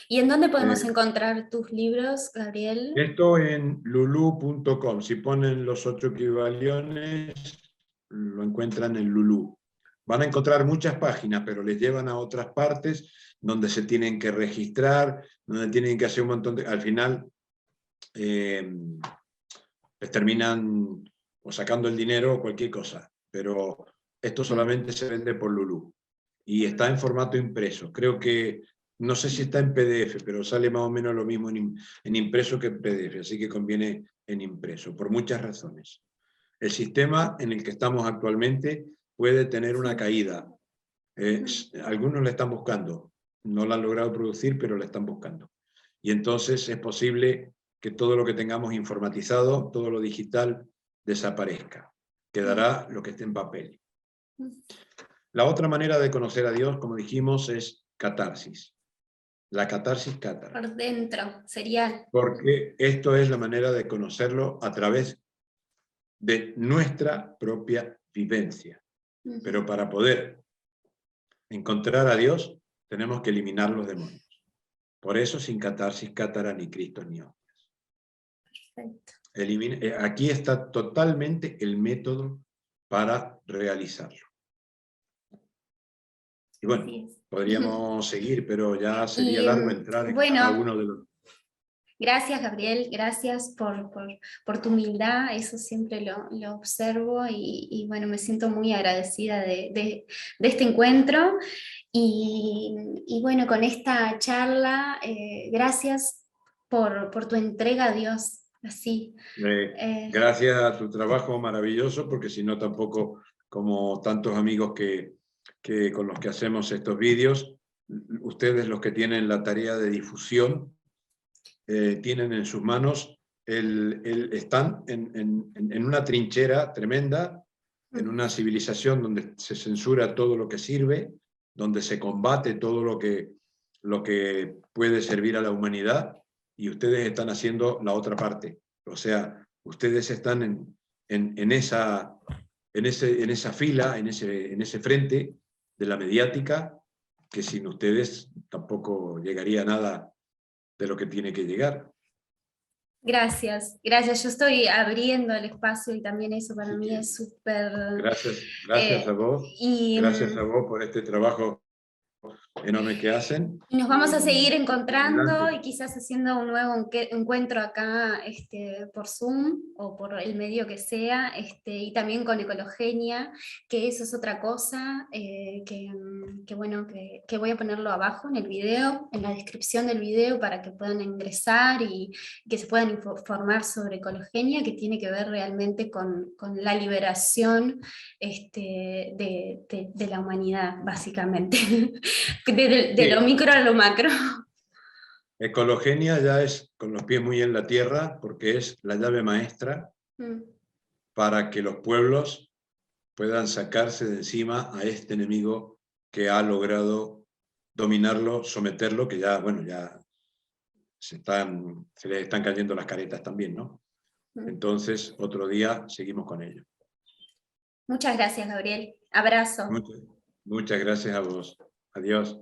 ¿Y en dónde podemos encontrar tus libros, Gabriel? Esto en lulu.com. Si ponen Los 8 Kybaliones, lo encuentran en Lulu. Van a encontrar muchas páginas, pero les llevan a otras partes donde se tienen que registrar, donde tienen que hacer un montón de... Al final, les terminan o sacando el dinero o cualquier cosa. Pero esto solamente se vende por Lulu. Y está en formato impreso. Creo que, no sé si está en PDF, pero sale más o menos lo mismo en impreso que en PDF, así que conviene en impreso, por muchas razones. El sistema en el que estamos actualmente puede tener una caída. Algunos la están buscando, no la han logrado producir, pero la están buscando. Y entonces es posible que todo lo que tengamos informatizado, todo lo digital, desaparezca. Quedará lo que esté en papel. La otra manera de conocer a Dios, como dijimos, es catarsis. La catarsis cátara. Por dentro, sería. Porque esto es la manera de conocerlo a través de nuestra propia vivencia. Pero para poder encontrar a Dios, tenemos que eliminar los demonios. Por eso, sin catarsis cátara, ni Cristo ni hostias. Aquí está totalmente el método para realizarlo. Y bueno, podríamos seguir, pero ya sería largo entrar en cada uno de los... Gracias, Gabriel, gracias por tu humildad, eso siempre lo observo y bueno, me siento muy agradecida de este encuentro y bueno, con esta charla, gracias por tu entrega a Dios, así. Gracias a tu trabajo maravilloso, porque si no tampoco, como tantos amigos con los que hacemos estos vídeos, ustedes los que tienen la tarea de difusión, tienen en sus manos, están en una trinchera tremenda, en una civilización donde se censura todo lo que sirve, donde se combate todo lo que puede servir a la humanidad, y ustedes están haciendo la otra parte. O sea, ustedes están en esa fila, en ese frente de la mediática, que sin ustedes tampoco llegaría nada de lo que tiene que llegar. Gracias, gracias. Yo estoy abriendo el espacio y también eso para Así mí que es súper... gracias a vos, y, gracias a vos por este trabajo enorme que hacen. y nos vamos a seguir Y encontrando y adelante. quizás haciendo un nuevo encuentro acá por Zoom o por el medio que sea, y también con Ecologenia, que eso es otra cosa, bueno, que voy a ponerlo abajo en el video, en la descripción del video, para que puedan ingresar y que se puedan informar sobre Ecologenia, que tiene que ver realmente con la liberación de la humanidad, básicamente. De lo Sí, micro a lo macro. Ecologenia ya es con los pies muy en la tierra, porque es la llave maestra Mm. para que los pueblos puedan sacarse de encima a este enemigo que ha logrado dominarlo, someterlo, que ya, bueno, ya se les están cayendo las caretas también, ¿no? Entonces, otro día seguimos con ello. Muchas gracias, Gabriel. Abrazo. Muchas gracias a vos. Adiós.